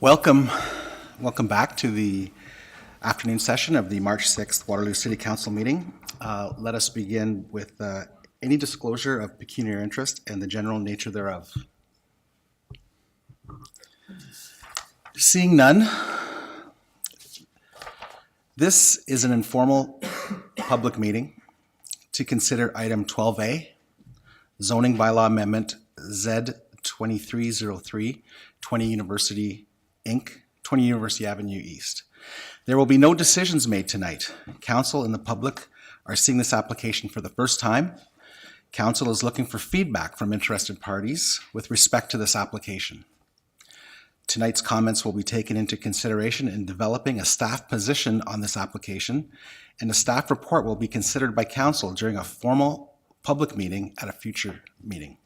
Welcome back to the afternoon session of the March 6th Waterloo City Council meeting. Let us begin with any disclosure of pecuniary interest and the general nature thereof. Seeing none, this is an informal public meeting to consider item 12A, zoning bylaw amendment Z2303, 20 University Inc., 20 University Avenue East. There will be no decisions made tonight. Council and the public are seeing this application for the first time. Council is looking for feedback from interested parties with respect to this application. Tonight's comments will be taken into consideration in developing a staff position on this application, and a staff report will be considered by Council during a formal public meeting at a future meeting.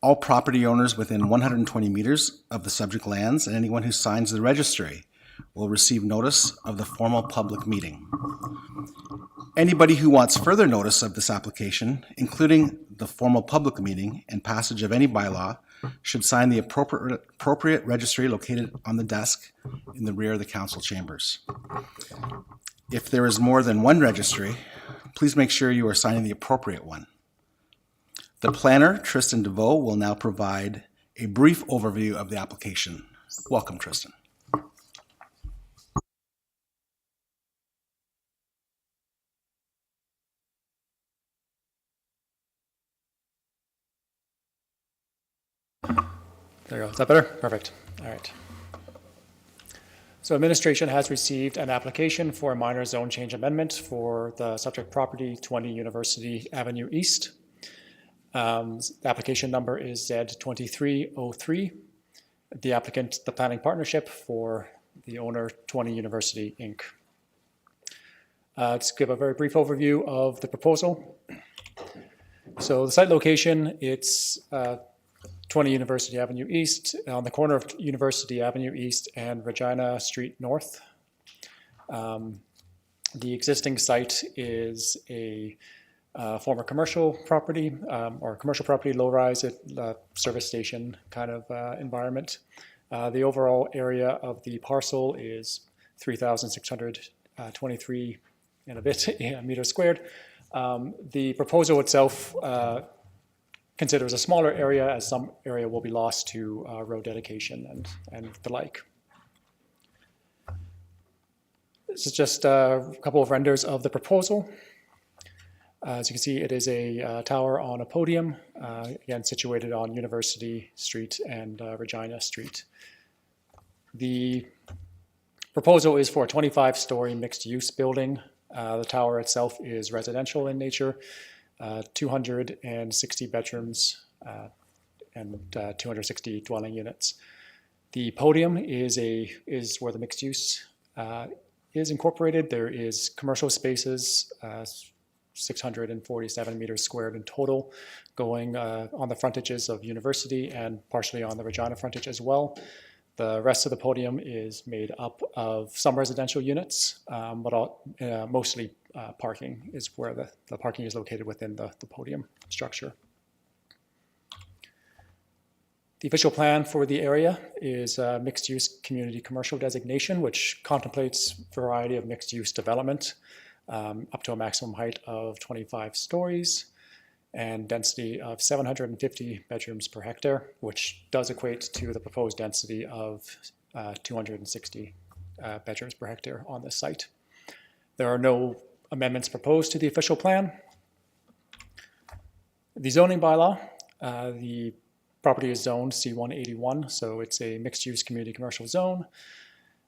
All property owners within 120 meters of the subject lands and anyone who signs the registry will receive notice of the formal public meeting. Anybody who wants further notice of this application, including the formal public meeting and passage of any bylaw, should sign the appropriate registry located on the desk in the rear of the council chambers. If there is more than one registry, please make sure you are signing the appropriate one. The planner, Tristan DeVoe, will now provide a brief overview of the application. Welcome, Tristan. There you go. Is that better? Perfect. All right. So administration has received an application for a minor zone change amendment for the subject property, 20 University Avenue East. The application number is Z2303. The applicant, the planning partnership for the owner, 20 University Inc. To give a very brief overview of the proposal. So the site location, it's 20 University Avenue East, on the corner of University Avenue East and Regina Street North. The existing site is a former commercial property, or commercial property, low-rise service station kind of environment. The overall area of the parcel is 3,623 and a bit meters squared. The proposal itself considers a smaller area, as some area will be lost to road dedication and the like. This is just a couple of renders of the proposal. As you can see, it is a tower on a podium, again, situated on University Street and Regina Street. The proposal is for a 25-story mixed-use building. The tower itself is residential in nature, 260 bedrooms and 260 dwelling units. The podium is where the mixed use is incorporated. There is commercial spaces, 647 meters squared in total, going on the frontages of University and partially on the Regina frontage as well. The rest of the podium is made up of some residential units, but mostly parking is where the parking is located within the podium structure. The official plan for the area is mixed-use community commercial designation, which contemplates a variety of mixed-use development up to a maximum height of 25 stories and density of 750 bedrooms per hectare, which does equate to the proposed density of 260 bedrooms per hectare on this site. There are no amendments proposed to the official plan. The zoning bylaw, the property is zoned C181, so it's a mixed-use community commercial zone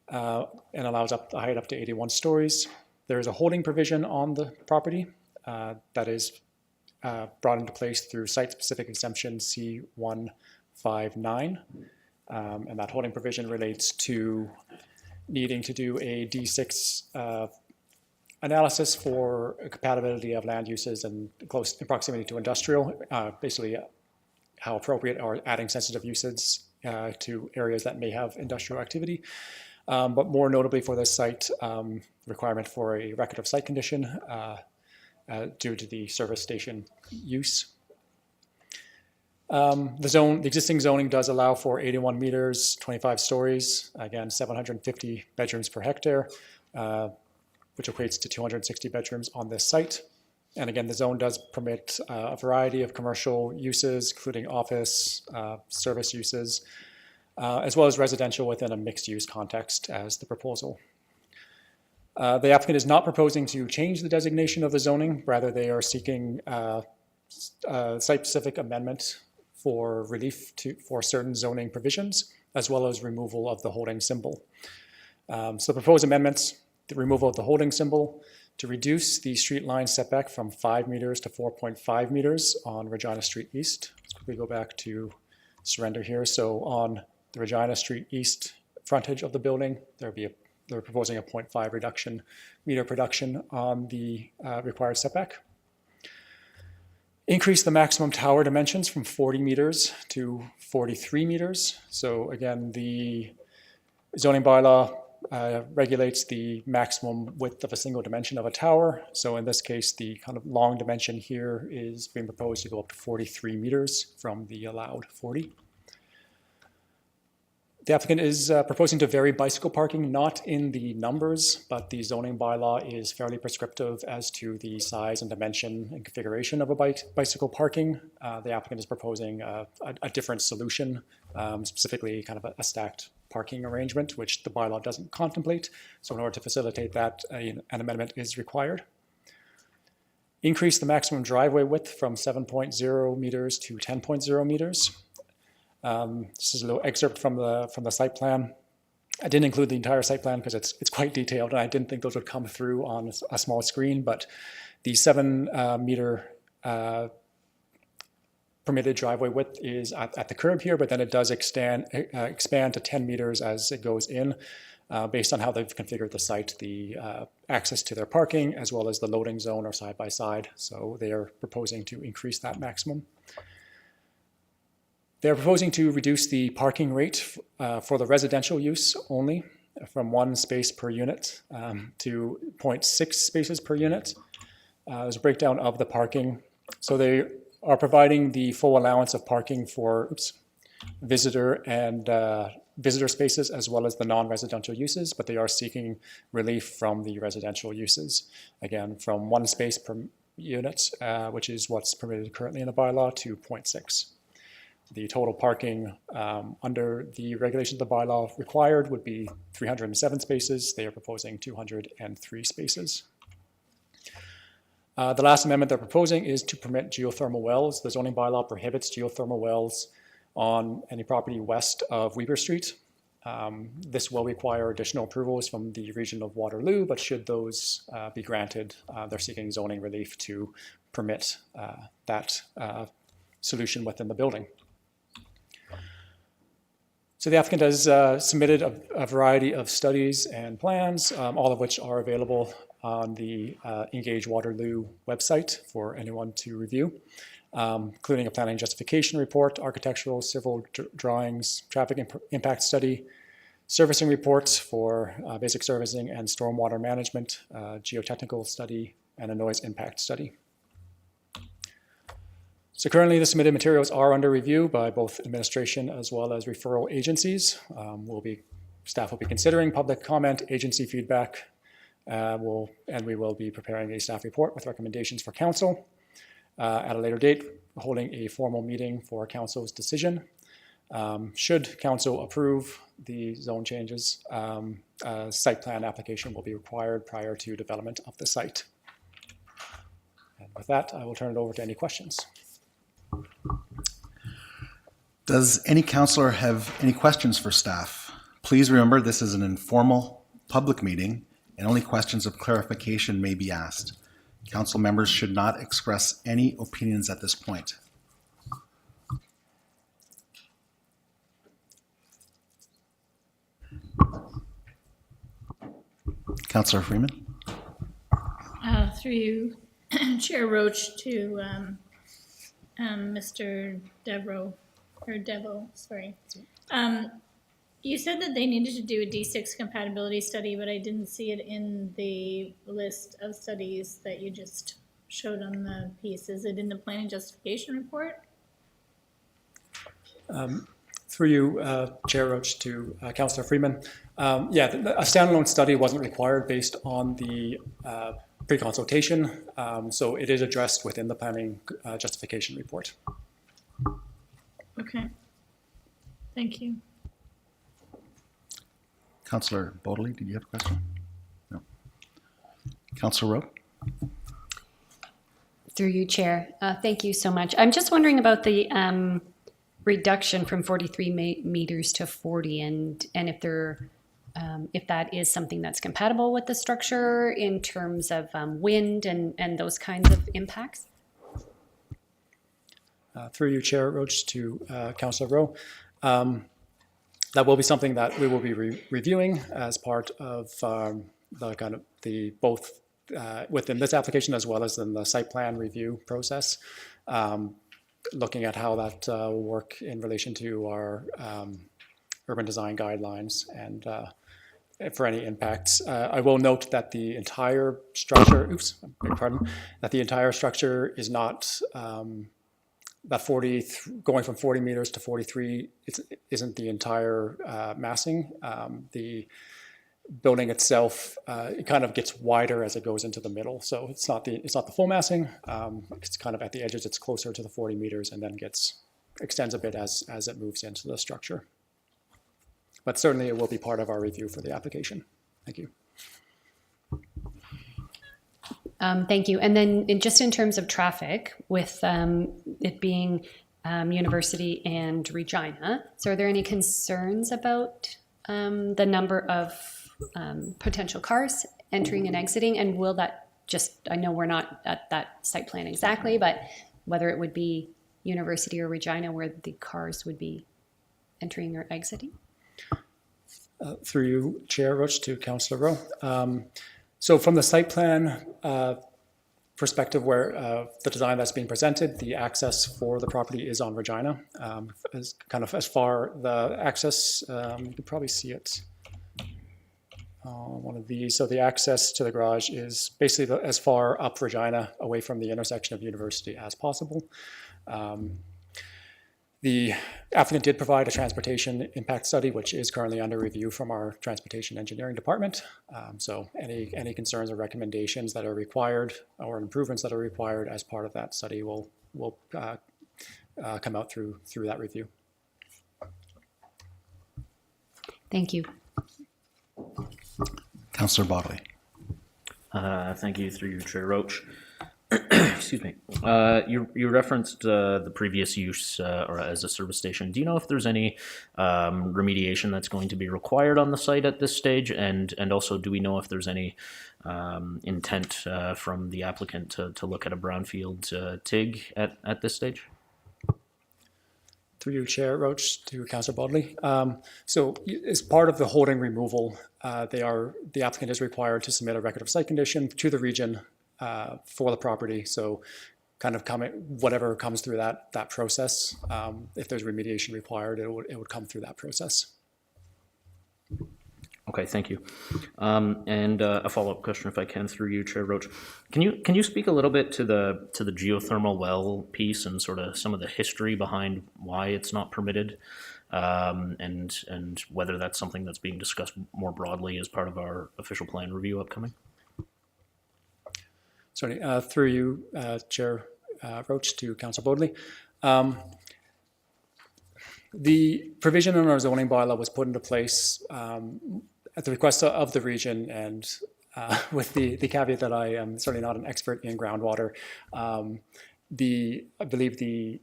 and allows a height up to 81 stories. There is a holding provision on the property that is brought into place through site-specific exemption C159, and that holding provision relates to needing to do a D6 analysis for compatibility of land uses and close in proximity to industrial, basically how appropriate are adding sensitive uses to areas that may have industrial activity. But more notably for this site, requirement for a record of site condition due to the service station use. The existing zoning does allow for 81 meters, 25 stories, again, 750 bedrooms per hectare, which equates to 260 bedrooms on this site. And again, the zone does permit a variety of commercial uses, including office, service uses, as well as residential within a mixed-use context as the proposal. The applicant is not proposing to change the designation of the zoning. Rather, they are seeking site-specific amendment for relief for certain zoning provisions, as well as removal of the holding symbol. So proposed amendments, the removal of the holding symbol, to reduce the street line setback from 5 meters to 4.5 meters on Regina Street East. Let's quickly go back to surrender here. So on the Regina Street East frontage of the building, they're proposing a 0.5 meter reduction on the required setback. Increase the maximum tower dimensions from 40 meters to 43 meters. So again, the zoning bylaw regulates the maximum width of a single dimension of a tower. So in this case, the kind of long dimension here is being proposed to go up to 43 meters from the allowed 40. The applicant is proposing to vary bicycle parking, not in the numbers, but the zoning bylaw is fairly prescriptive as to the size and dimension and configuration of a bicycle parking. The applicant is proposing a different solution, specifically kind of a stacked parking arrangement, which the bylaw doesn't contemplate. So in order to facilitate that, an amendment is required. Increase the maximum driveway width from 7.0 meters to 10.0 meters. This is a little excerpt from the site plan. I didn't include the entire site plan because it's quite detailed, and I didn't think those would come through on a small screen, but the 7 meter permitted driveway width is at the curb here, but then it does expand to 10 meters as it goes in, based on how they've configured the site. The access to their parking as well as the loading zone are side by side, so they are proposing to increase that maximum. They're proposing to reduce the parking rate for the residential use only from 1 space per unit to 0.6 spaces per unit. There's a breakdown of the parking. So they are providing the full allowance of parking for visitor spaces as well as the non-residential uses, but they are seeking relief from the residential uses. Again, from 1 space per unit, which is what's permitted currently in the bylaw, to 0.6. The total parking under the regulations of the bylaw required would be 307 spaces. They are proposing 203 spaces. The last amendment they're proposing is to permit geothermal wells. The zoning bylaw prohibits geothermal wells on any property west of Weber Street. This will require additional approvals from the region of Waterloo, but should those be granted, they're seeking zoning relief to permit that solution within the building. So the applicant has submitted a variety of studies and plans, all of which are available on the Engage Waterloo website for anyone to review, including a planning justification report, architectural, civil drawings, traffic impact study, servicing reports for basic servicing and stormwater management, geotechnical study, and a noise impact study. So currently the submitted materials are under review by both administration as well as referral agencies. Staff will be considering public comment, agency feedback, and we will be preparing a staff report with recommendations for council. At a later date, holding a formal meeting for council's decision. Should council approve the zone changes, a site plan application will be required prior to development of the site. And with that, I will turn it over to any questions. Does any councillor have any questions for staff? Please remember this is an informal public meeting and only questions of clarification may be asked. Council members should not express any opinions at this point. Councillor Freeman. Through you, Chair Roach, to Mr. Devo, sorry. You said that they needed to do a D6 compatibility study, but I didn't see it in the list of studies that you just showed on the piece. Is it in the planning justification report? Through you, Chair Roach, to Councillor Freeman. Yeah, a standalone study wasn't required based on the pre-consultation, so it is addressed within the planning justification report. Okay. Thank you. Councillor Bodley, did you have a question? No. Councillor Rowe? Through you, Chair. Thank you so much. I'm just wondering about the reduction from 43 meters to 40, and if that is something that's compatible with the structure in terms of wind and those kinds of impacts. Through you, Chair Roach, to Councillor Rowe. That will be something that we will be reviewing as part of both within this application as well as in the site plan review process. Looking at how that will work in relation to our urban design guidelines and for any impacts. I will note that the entire structure, that the entire structure is not, going from 40 meters to 43 isn't the entire massing. The building itself, it kind of gets wider as it goes into the middle. So it's not the full massing. It's kind of at the edges, it's closer to the 40 meters and then extends a bit as it moves into the structure. But certainly it will be part of our review for the application. Thank you. Thank you. And then just in terms of traffic, with it being University and Regina, so are there any concerns about the number of potential cars entering and exiting? And will that I know we're not at that site plan exactly, but whether it would be University or Regina where the cars would be entering or exiting? Through you, Chair Roach, to Councillor Rowe. So from the site plan perspective where the design that's being presented, the access for the property is on Regina. As far the access, you can probably see it on one of these. So the access to the garage is basically as far up Regina away from the intersection of University as possible. The applicant did provide a transportation impact study, which is currently under review from our transportation engineering department. So any concerns or recommendations that are required or improvements that are required as part of that study will come out through that review. Thank you. Councillor Bodley. Thank you, through you, Chair Roach. Excuse me. You referenced the previous use or as a service station. Do you know if there's any remediation that's going to be required on the site at this stage? And also, do we know if there's any intent from the applicant to look at a brownfield TIG at this stage? Through you, Chair Roach, to Councillor Bodley. So as part of the holding removal, the applicant is required to submit a record of site condition to the region for the property. So kind of whatever comes through that process, if there's remediation required, it would come through that process. Okay, thank you. And a follow-up question, if I can, through you, Chair Roach. Can you speak a little bit to the geothermal well piece and sort of some of the history behind why it's not permitted, and whether that's something that's being discussed more broadly as part of our official plan review upcoming? Sorry, through you, Chair Roach, to Councillor Bodley. The provision in our zoning bylaw was put into place at the request of the region, and with the caveat that I am certainly not an expert in groundwater. I believe the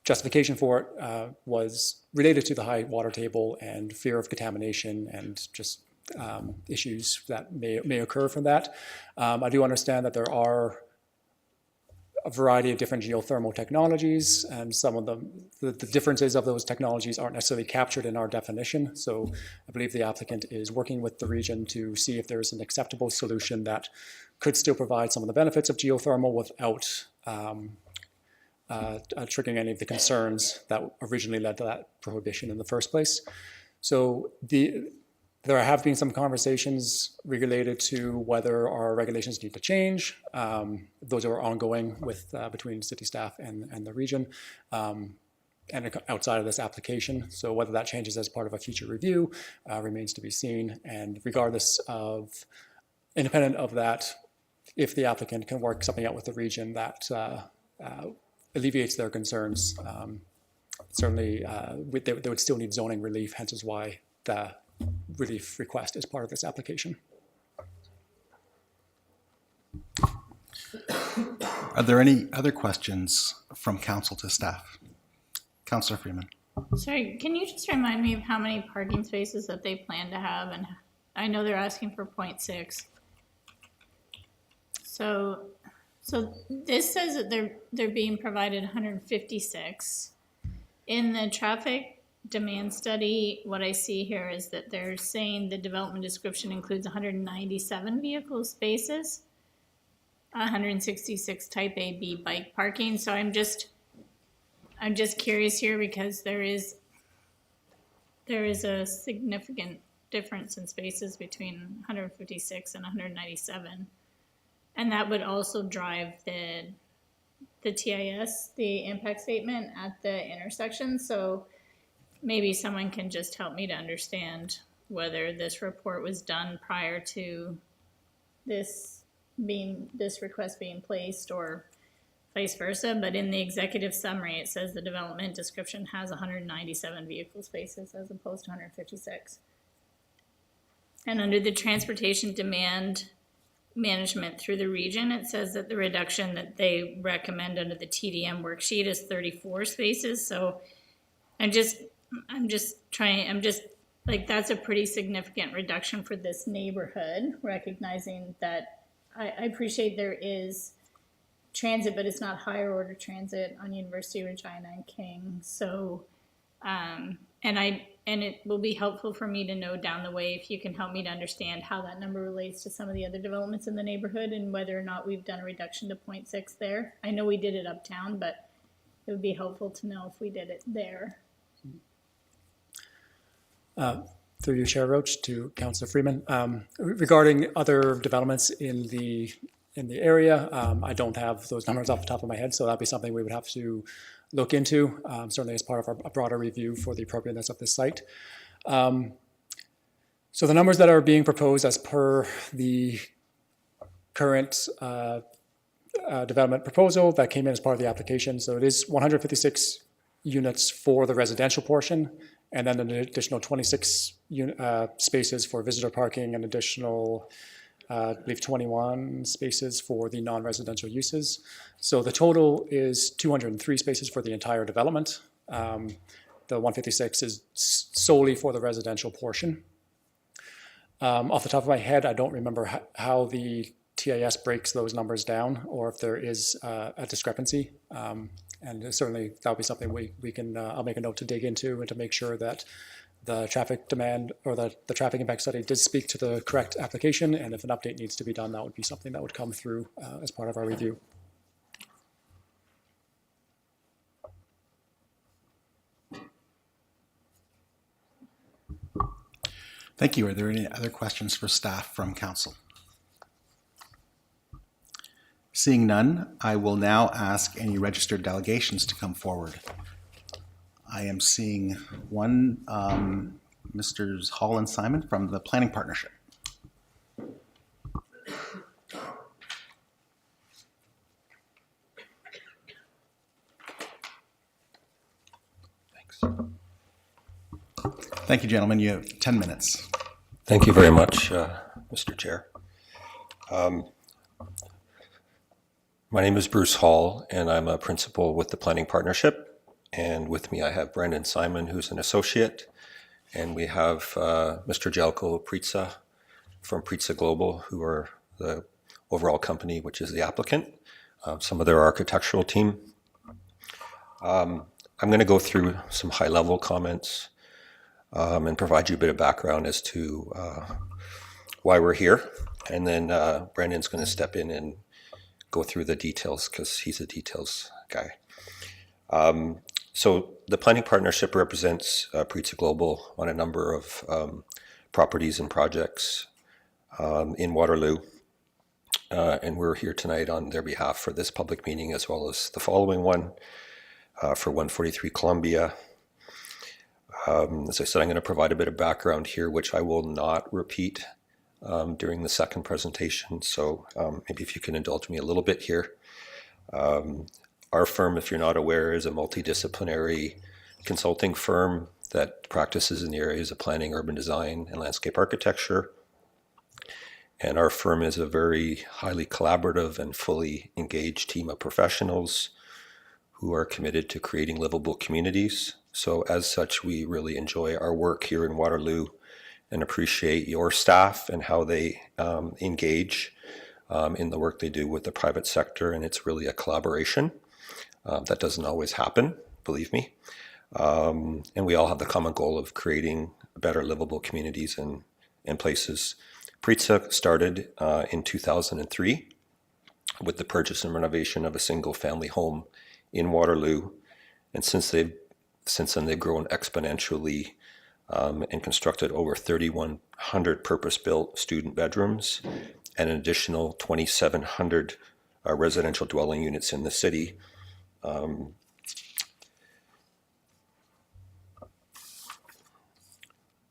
justification for it was related to the high water table and fear of contamination and just issues that may occur from that. I do understand that there are a variety of different geothermal technologies, and some of them, the differences of those technologies aren't necessarily captured in our definition. So I believe the applicant is working with the region to see if there's an acceptable solution that could still provide some of the benefits of geothermal without triggering any of the concerns that originally led to that prohibition in the first place. So there have been some conversations related to whether our regulations need to change. Those are ongoing with between city staff and the region. and outside of this application. So whether that changes as part of a future review remains to be seen. And regardless of, independent of that, if the applicant can work something out with the region that alleviates their concerns, certainly they would still need zoning relief, hence is why the relief request is part of this application. Are there any other questions from council to staff? Councillor Freeman. Sorry, can you just remind me of how many parking spaces that they plan to have? And I know they're asking for 0.6. So this says that they're being provided 156. In the traffic demand study, what I see here is that they're saying the development description includes 197 vehicle spaces, 166 type A, B bike parking. So I'm just curious here because there is a significant difference in spaces between 156 and 197. And that would also drive the TIS, the impact statement at the intersection. So maybe someone can just help me to understand whether this report was done prior to this request being placed or vice versa. But in the executive summary, it says the development description has 197 vehicle spaces as opposed to 156. And under the transportation demand management through the region, it says that the reduction that they recommend under the TDM worksheet is 34 spaces. So that's a pretty significant reduction for this neighborhood, recognizing that I appreciate there is transit, but it's not higher order transit on University, Regina, and King. So, and it will be helpful for me to know down the way if you can help me to understand how that number relates to some of the other developments in the neighborhood and whether or not we've done a reduction to 0.6 there. I know we did it uptown, but it would be helpful to know if we did it there. Through you, Chair Roach, to Councillor Freeman. Regarding other developments in the area, I don't have those numbers off the top of my head, so that'd be something we would have to look into, certainly as part of a broader review for the appropriateness of this site. So the numbers that are being proposed as per the current development proposal that came in as part of the application, so it is 156 units for the residential portion, and then an additional 26 spaces for visitor parking, an additional I believe 21 spaces for the non-residential uses. So the total is 203 spaces for the entire development. The 156 is solely for the residential portion. Off the top of my head, I don't remember how the TIS breaks those numbers down or if there is a discrepancy. And certainly that'll be something we can, I'll make a note to dig into and to make sure that the traffic demand or the traffic impact study did speak to the correct application, and if an update needs to be done, that would be something that would come through as part of our review. Thank you. Are there any other questions for staff from council? Seeing none, I will now ask any registered delegations to come forward. I am seeing one, Mr. Hall and Simon from the Planning Partnership. Thanks. Thank you, gentlemen. You have 10 minutes. Thank you very much, Mr. Chair. My name is Bruce Hall, and I'm a principal with the Planning Partnership. And with me, I have Brendan Simon, who's an associate, and we have Mr. Jelko Pritsa from Pritsa Global, who are the overall company, which is the applicant, some of their architectural team. I'm going to go through some high-level comments and provide you a bit of background as to why we're here, and then Brendan's going to step in and go through the details because he's a details guy. So the Planning Partnership represents Pritsa Global on a number of properties and projects in Waterloo. And we're here tonight on their behalf for this public meeting as well as the following one. for 143 Columbia. As I said, I'm going to provide a bit of background here, which I will not repeat during the second presentation. So maybe if you can indulge me a little bit here. Our firm, if you're not aware, is a multidisciplinary consulting firm that practices in the areas of planning, urban design, and landscape architecture. And our firm is a very highly collaborative and fully engaged team of professionals who are committed to creating livable communities. So as such, we really enjoy our work here in Waterloo and appreciate your staff and how they engage in the work they do with the private sector. And it's really a collaboration. That doesn't always happen, believe me. And we all have the common goal of creating better livable communities and places. PRITSA started in 2003 with the purchase and renovation of a single family home in Waterloo. And since then they've grown exponentially and constructed over 3,100 purpose-built student bedrooms and an additional 2,700 residential dwelling units in the city.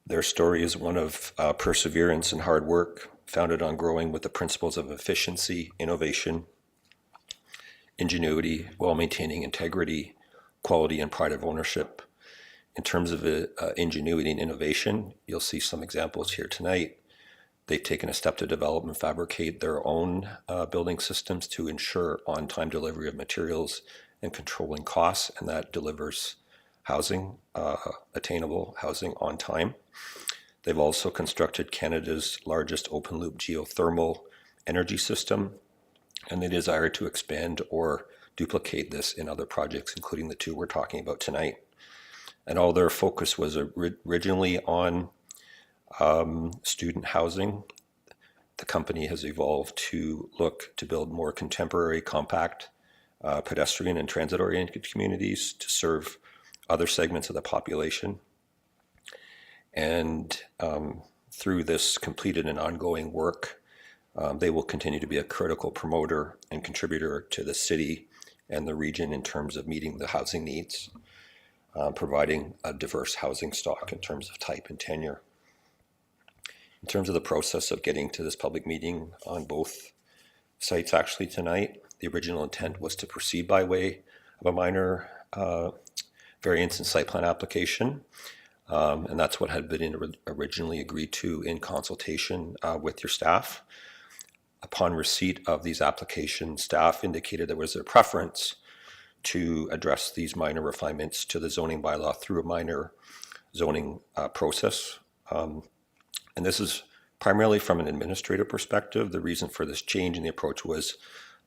Their story is one of perseverance and hard work, founded on growing with the principles of efficiency, innovation, ingenuity, while maintaining integrity, quality, and pride of ownership. In terms of ingenuity and innovation, you'll see some examples here tonight. They've taken a step to develop and fabricate their own building systems to ensure on-time delivery of materials and controlling costs, and that delivers housing, attainable housing on time. They've also constructed Canada's largest open-loop geothermal energy system, and they desire to expand or duplicate this in other projects, including the two we're talking about tonight. And all their focus was originally on student housing. The company has evolved to look to build more contemporary, compact, pedestrian and transit-oriented communities to serve other segments of the population. And through this completed and ongoing work, they will continue to be a critical promoter and contributor to the city and the region in terms of meeting the housing needs, providing a diverse housing stock in terms of type and tenure. In terms of the process of getting to this public meeting on both sites actually tonight, the original intent was to proceed by way of a minor variance and site plan application. And that's what had been originally agreed to in consultation with your staff. Upon receipt of these applications, staff indicated there was a preference to address these minor refinements to the zoning bylaw through a minor zoning process. And this is primarily from an administrative perspective. The reason for this change in the approach was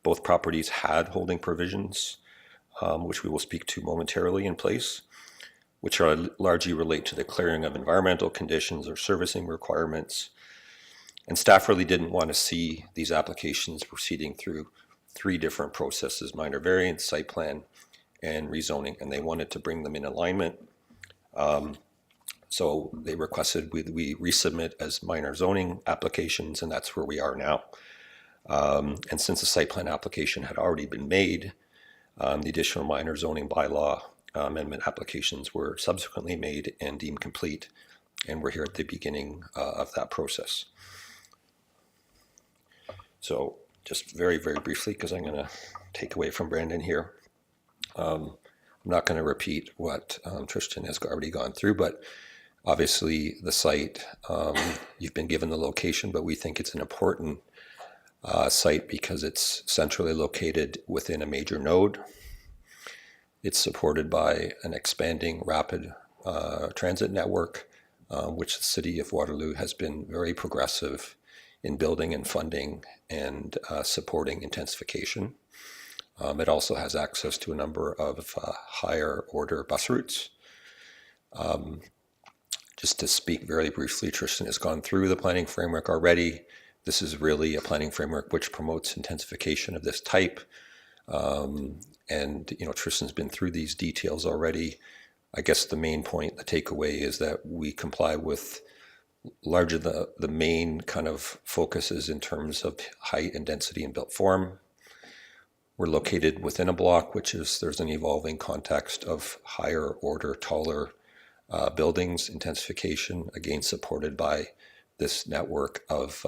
both properties had holding provisions, which we will speak to momentarily, in place, which are largely relate to the clearing of environmental conditions or servicing requirements. And staff really didn't want to see these applications proceeding through three different processes: minor variance, site plan, and rezoning, and they wanted to bring them in alignment. So they requested we resubmit as minor zoning applications, and that's where we are now. And since the site plan application had already been made, the additional minor zoning bylaw amendment applications were subsequently made and deemed complete, and we're here at the beginning of that process. So just very, very briefly, because I'm going to take away from Brandon here. I'm not going to repeat what Tristan has already gone through, but obviously the site, you've been given the location, but we think it's an important site because it's centrally located within a major node. It's supported by an expanding rapid transit network, which the City of Waterloo has been very progressive in building and funding and supporting intensification. It also has access to a number of higher order bus routes. Just to speak very briefly, Tristan has gone through the planning framework already. This is really a planning framework which promotes intensification of this type. And Tristan's been through these details already. I guess the main point, the takeaway, is that we comply with larger the main kind of focuses in terms of height and density and built form. We're located within a block, there's an evolving context of higher order, taller buildings, intensification, again supported by this network of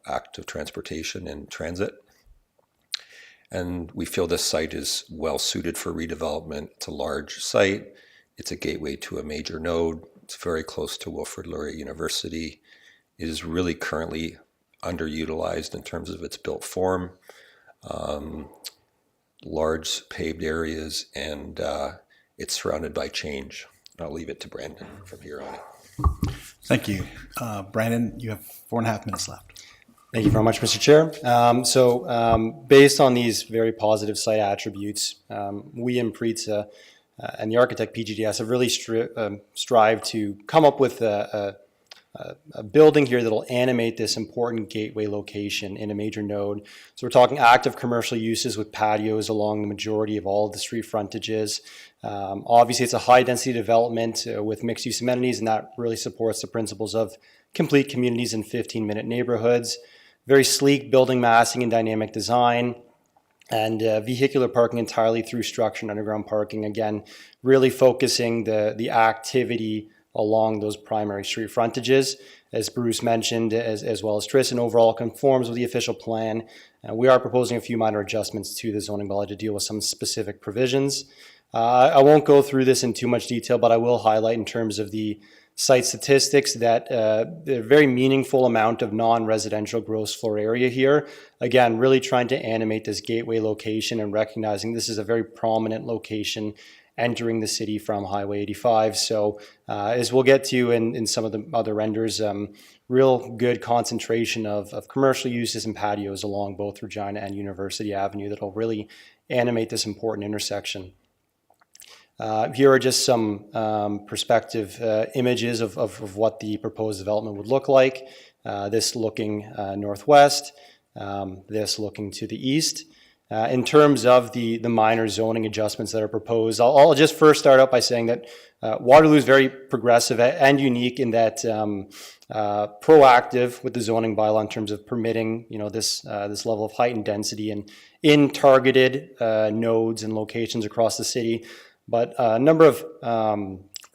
active transportation and transit. And we feel this site is well suited for redevelopment. It's a large site. It's a gateway to a major node. It's very close to Wilfrid Laurier University. It is really currently underutilized in terms of its built form. Large paved areas, and it's surrounded by change. I'll leave it to Brandon from here on. Thank you. Brandon, you have 4.5 minutes left. Thank you very much, Mr. Chair. Based on these very positive site attributes, we in PRETSA and the architect PGDS have really strived to come up with a building here that will animate this important gateway location in a major node. So we're talking active commercial uses with patios along the majority of all of the street frontages. Obviously, it's a high-density development with mixed-use amenities, and that really supports the principles of complete communities in 15-minute neighborhoods. Very sleek building massing and dynamic design, and vehicular parking entirely through structure and underground parking. Again, really focusing the activity along those primary street frontages. As Bruce mentioned, as well as Tristan, overall conforms with the official plan. We are proposing a few minor adjustments to the zoning bylaw to deal with some specific provisions. I won't go through this in too much detail, but I will highlight in terms of the site statistics that a very meaningful amount of non-residential gross floor area here. Again, really trying to animate this gateway location and recognizing this is a very prominent location entering the city from Highway 85. So as we'll get to in some of the other renders, real good concentration of commercial uses and patios along both Regina and University Avenue that will really animate this important intersection. Here are just some perspective images of what the proposed development would look like. This looking northwest, this looking to the east. In terms of the minor zoning adjustments that are proposed, I'll just first start out by saying that Waterloo is very progressive and unique in that proactive with the zoning bylaw in terms of permitting, this level of height and density and in targeted nodes and locations across the city. But a number of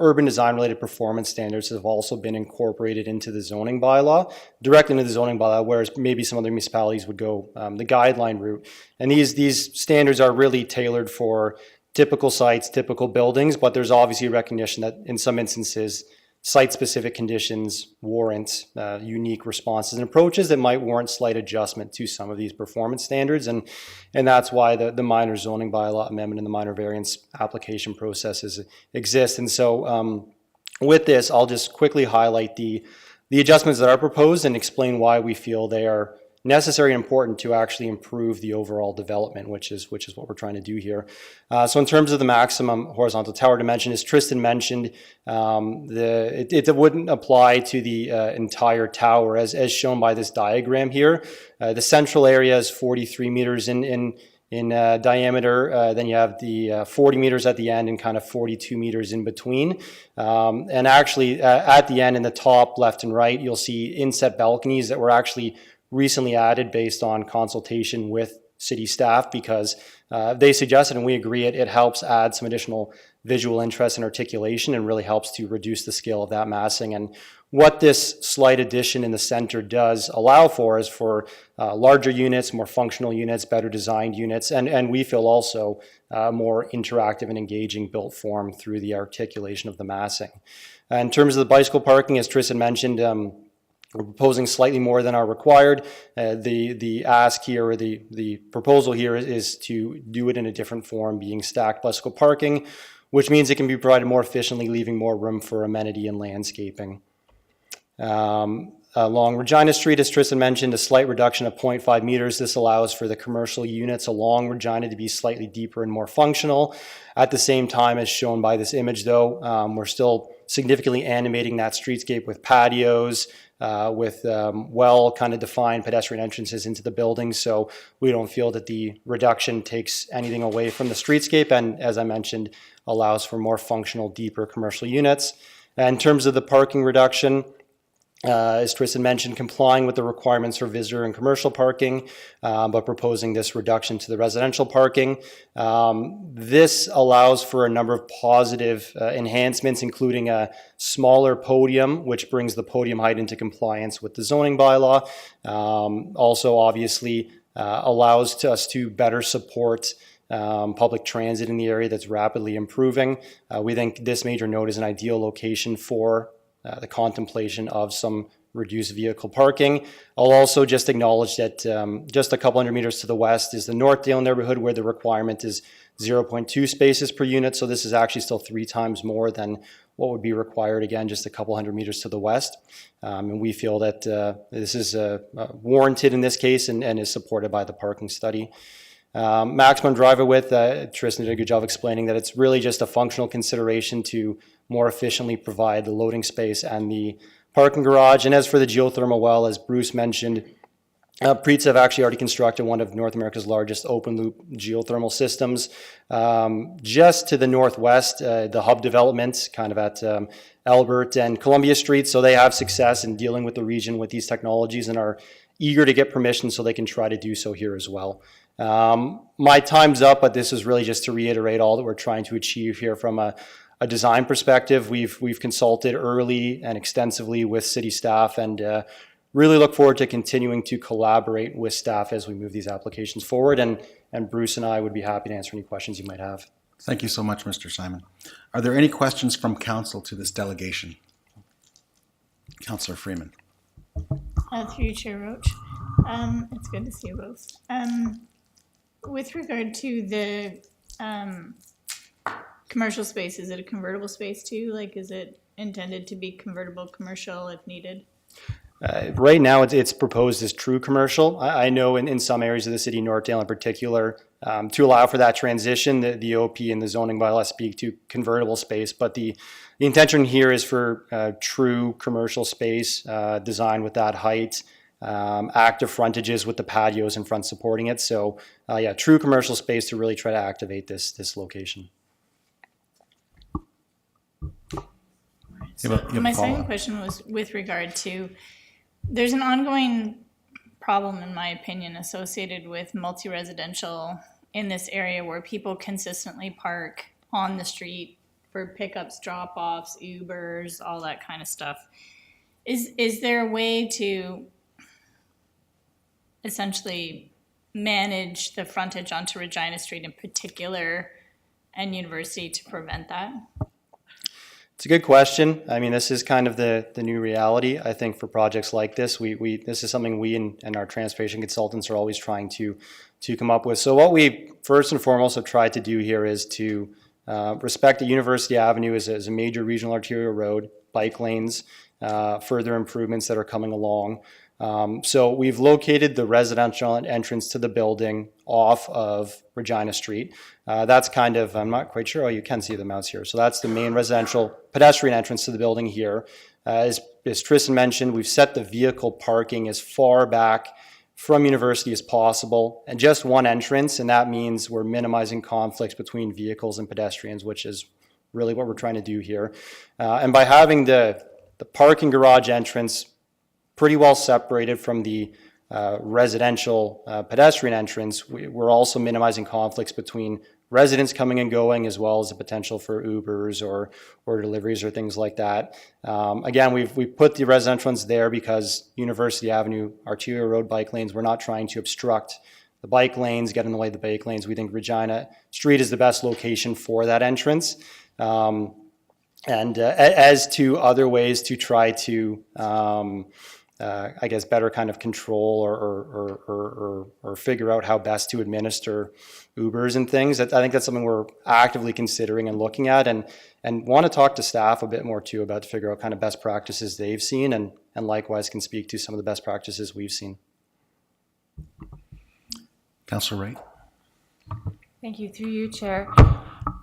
urban design related performance standards have also been incorporated into the zoning bylaw, directly into the zoning bylaw, whereas maybe some other municipalities would go the guideline route. And these standards are really tailored for typical sites, typical buildings, but there's obviously a recognition that in some instances, site-specific conditions warrant unique responses and approaches that might warrant slight adjustment to some of these performance standards. And that's why the minor zoning bylaw amendment and the minor variance application processes exist. And so with this, I'll just quickly highlight the adjustments that are proposed and explain why we feel they are necessary and important to actually improve the overall development, which is what we're trying to do here. So in terms of the maximum horizontal tower dimension, as Tristan mentioned, it wouldn't apply to the entire tower as shown by this diagram here. The central area is 43 meters in diameter. Then you have the 40 meters at the end and kind of 42 meters in between. And actually at the end in the top left and right, you'll see inset balconies that were actually recently added based on consultation with city staff because they suggested, and we agree, it helps add some additional visual interest and articulation and really helps to reduce the scale of that massing. And what this slight addition in the center does allow for is for larger units, more functional units, better designed units, and we feel also more interactive and engaging built form through the articulation of the massing. In terms of the bicycle parking, as Tristan mentioned, we're proposing slightly more than are required. The ask here, or the proposal here is to do it in a different form, being stacked bicycle parking, which means it can be provided more efficiently, leaving more room for amenity and landscaping. Along Regina Street, as Tristan mentioned, a slight reduction of 0.5 meters. This allows for the commercial units along Regina to be slightly deeper and more functional. At the same time, as shown by this image though, we're still significantly animating that streetscape with patios, with well kind of defined pedestrian entrances into the building. So we don't feel that the reduction takes anything away from the streetscape and, as I mentioned, allows for more functional, deeper commercial units. And in terms of the parking reduction, as Tristan mentioned, complying with the requirements for visitor and commercial parking, but proposing this reduction to the residential parking. This allows for a number of positive enhancements, including a smaller podium, which brings the podium height into compliance with the zoning bylaw. Also, obviously, allows us to better support public transit in the area that's rapidly improving. We think this major node is an ideal location for the contemplation of some reduced vehicle parking. I'll also just acknowledge that just a couple hundred meters to the west is the Northdale neighborhood, where the requirement is 0.2 spaces per unit. So this is actually still 3 times more than what would be required, again, just a couple hundred meters to the west. And we feel that this is warranted in this case and is supported by the parking study. Maximum driver width, Tristan did a good job explaining that it's really just a functional consideration to more efficiently provide the loading space and the parking garage. And as for the geothermal well, as Bruce mentioned, Preets have actually already constructed one of North America's largest open-loop geothermal systems. Just to the northwest, the hub development, kind of at Albert and Columbia Street, so they have success in dealing with the region with these technologies and are eager to get permission so they can try to do so here as well. My time's up, but this is really just to reiterate all that we're trying to achieve here from a design perspective. We've consulted early and extensively with city staff and really look forward to continuing to collaborate with staff as we move these applications forward. And Bruce and I would be happy to answer any questions you might have. Thank you so much, Mr. Simon. Are there any questions from council to this delegation? Councillor Freeman. Through you, Chair Roach. It's good to see you both. With regard to the commercial space, is it a convertible space too? Like, is it intended to be convertible commercial if needed? Right now, it's proposed as true commercial. I know in some areas of the city, Northdale in particular, to allow for that transition, the OP and the zoning bylaw speak to convertible space, but the intention here is for true commercial space designed with that height, active frontages with the patios in front supporting it. So yeah, true commercial space to really try to activate this location. So my second question was with regard to, there's an ongoing problem, in my opinion, associated with multi-residential in this area where people consistently park on the street for pickups, drop-offs, Ubers, all that kind of stuff. Is there a way to essentially manage the frontage onto Regina Street in particular and University to prevent that? It's a good question. I mean, this is kind of the new reality. I think for projects like this, this is something we and our transportation consultants are always trying to come up with. So what we first and foremost have tried to do here is to respect that University Avenue as a major regional arterial road, bike lanes, further improvements that are coming along. So we've located the residential entrance to the building off of Regina Street. That's kind of, I'm not quite sure, oh, you can see the mounts here. So that's the main residential pedestrian entrance to the building here. As Tristan mentioned, we've set the vehicle parking as far back from University as possible, and just one entrance, and that means we're minimizing conflicts between vehicles and pedestrians, which is really what we're trying to do here. And by having the parking garage entrance pretty well separated from the residential pedestrian entrance, we're also minimizing conflicts between residents coming and going, as well as the potential for Ubers or deliveries or things like that. Again, we've put the residential ones there because University Avenue, arterial road bike lanes, we're not trying to obstruct the bike lanes, get in the way of the bike lanes. We think Regina Street is the best location for that entrance. And as to other ways to try to I guess better kind of control or figure out how best to administer Ubers and things. I think that's something we're actively considering and looking at, and want to talk to staff a bit more too about to figure out kind of best practices they've seen, and likewise can speak to some of the best practices we've seen. Councillor Wright. Thank you. Through you, Chair.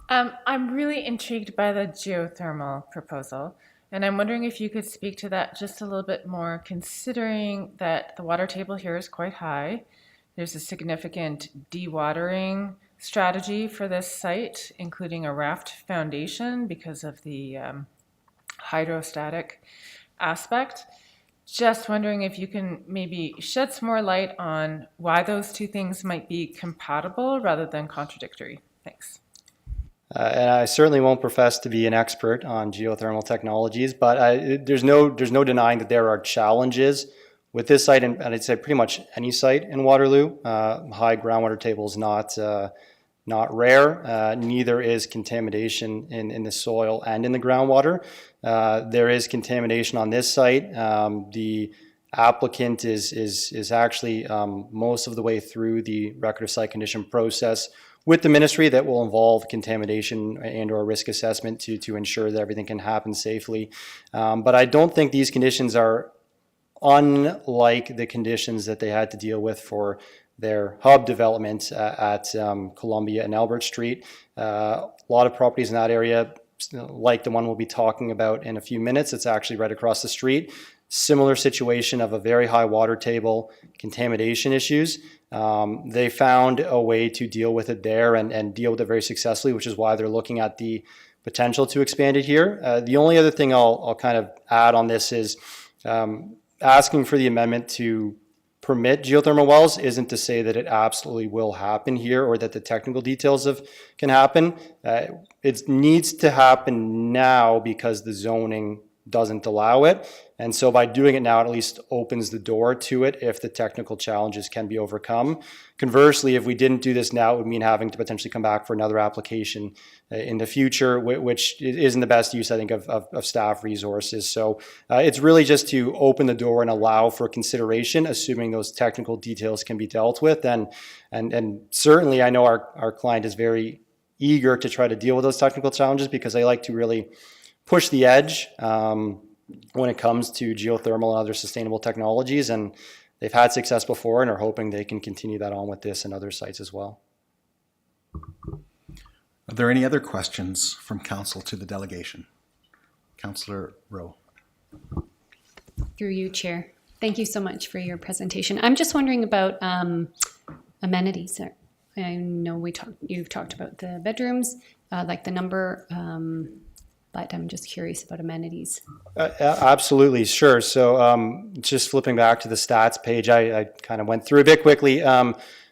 I'm really intrigued by the geothermal proposal. And I'm wondering if you could speak to that just a little bit more, considering that the water table here is quite high. There's a significant dewatering strategy for this site, including a raft foundation because of the hydrostatic aspect. just wondering if you can maybe shed some more light on why those two things might be compatible rather than contradictory. Thanks. And I certainly won't profess to be an expert on geothermal technologies, but there's no denying that there are challenges with this site, and I'd say pretty much any site in Waterloo. High groundwater table is not rare. Neither is contamination in the soil and in the groundwater. There is contamination on this site. The applicant is actually most of the way through the record of site condition process with the ministry that will involve contamination and or risk assessment to ensure that everything can happen safely. But I don't think these conditions are unlike the conditions that they had to deal with for their hub development at Columbia and Albert Street. A lot of properties in that area, like the one we'll be talking about in a few minutes, it's actually right across the street. Similar situation of a very high water table, contamination issues. They found a way to deal with it there and deal with it very successfully, which is why they're looking at the potential to expand it here. The only other thing I'll kind of add on this is asking for the amendment to permit geothermal wells isn't to say that it absolutely will happen here or that the technical details can happen. It needs to happen now because the zoning doesn't allow it. And so by doing it now, it at least opens the door to it if the technical challenges can be overcome. Conversely, if we didn't do this now, it would mean having to potentially come back for another application in the future, which isn't the best use, I think, of staff resources. So it's really just to open the door and allow for consideration, assuming those technical details can be dealt with. And certainly I know our client is very eager to try to deal with those technical challenges because they like to really push the edge when it comes to geothermal and other sustainable technologies. And they've had success before and are hoping they can continue that on with this and other sites as well. Are there any other questions from council to the delegation? Councillor Rowe. Through you, Chair. Thank you so much for your presentation. I'm just wondering about amenities. I know you've talked about the bedrooms, like the number, but I'm just curious about amenities. Absolutely, sure. So just flipping back to the stats page, I kind of went through a bit quickly.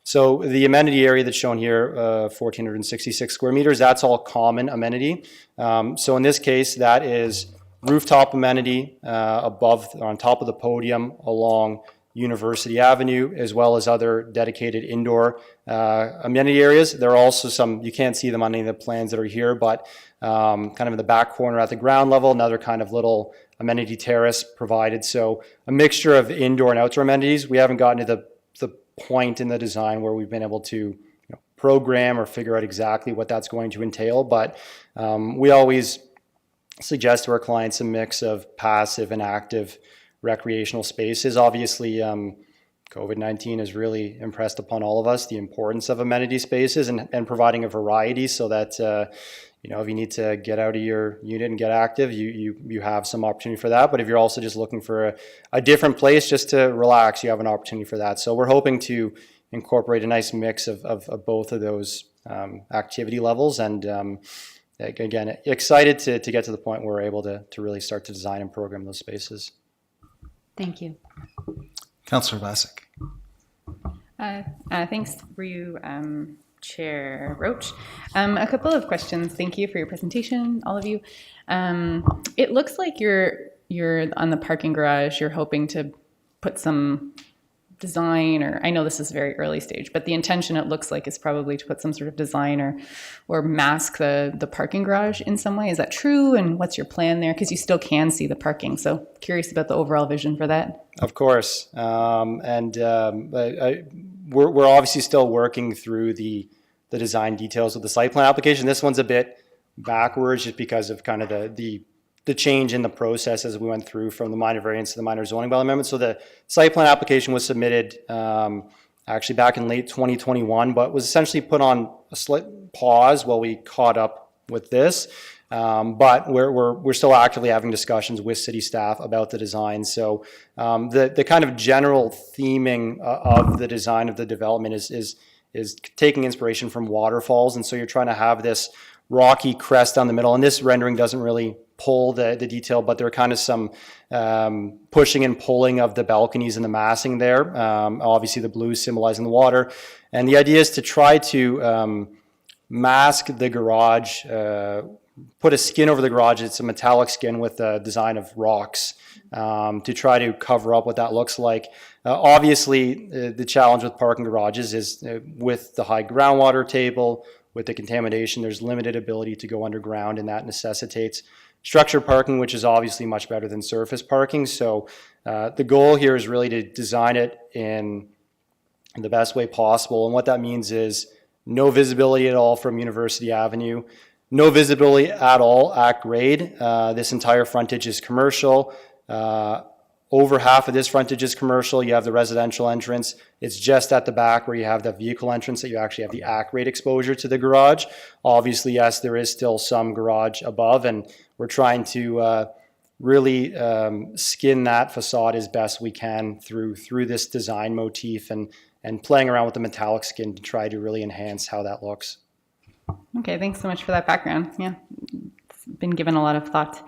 So the amenity area that's shown here, 1,466 square meters, that's all common amenity. So in this case, that is rooftop amenity above, on top of the podium along University Avenue, as well as other dedicated indoor amenity areas. There are also some, you can't see them on any of the plans that are here, but kind of in the back corner at the ground level, another kind of little amenity terrace provided. So a mixture of indoor and outdoor amenities. We haven't gotten to the point in the design where we've been able to program or figure out exactly what that's going to entail, but we always suggest to our clients a mix of passive and active recreational spaces. Obviously, COVID-19 has really impressed upon all of us the importance of amenity spaces and providing a variety so that if you need to get out of your unit and get active, you have some opportunity for that. But if you're also just looking for a different place just to relax, you have an opportunity for that. So we're hoping to incorporate a nice mix of both of those activity levels. And again, excited to get to the point where we're able to really start to design and program those spaces. Thank you. Councillor Vasek. Thanks for you, Chair Roach. A couple of questions. Thank you for your presentation, all of you. It looks like you're on the parking garage. You're hoping to put some design, or I know this is very early stage, but the intention, it looks like, is probably to put some sort of design or mask the parking garage in some way. Is that true? And what's your plan there? Because you still can see the parking. So curious about the overall vision for that. Of course. We're obviously still working through the design details of the site plan application. This one's a bit backwards just because of kind of the change in the process as we went through from the minor variance to the minor zoning bylaw amendment. So the site plan application was submitted actually back in late 2021, but was essentially put on a slight pause while we caught up with this. But we're still actively having discussions with city staff about the design. So the kind of general theming of the design of the development is taking inspiration from waterfalls. And so you're trying to have this rocky crest down the middle. And this rendering doesn't really pull the detail, but there are kind of some pushing and pulling of the balconies and the massing there. Obviously the blue symbolizing the water. And the idea is to try to mask the garage, put a skin over the garage. It's a metallic skin with a design of rocks to try to cover up what that looks like. Obviously, the challenge with parking garages is with the high groundwater table, with the contamination, there's limited ability to go underground, and that necessitates structured parking, which is obviously much better than surface parking. So the goal here is really to design it in the best way possible. And what that means is no visibility at all from University Avenue, no visibility at all at grade. This entire frontage is commercial. Over half of this frontage is commercial. You have the residential entrance. It's just at the back where you have the vehicle entrance that you actually have the at-grade exposure to the garage. Obviously, yes, there is still some garage above, and we're trying to really skin that facade as best we can through this design motif and playing around with the metallic skin to try to really enhance how that looks. Okay, thanks so much for that background. Yeah, it's been given a lot of thought.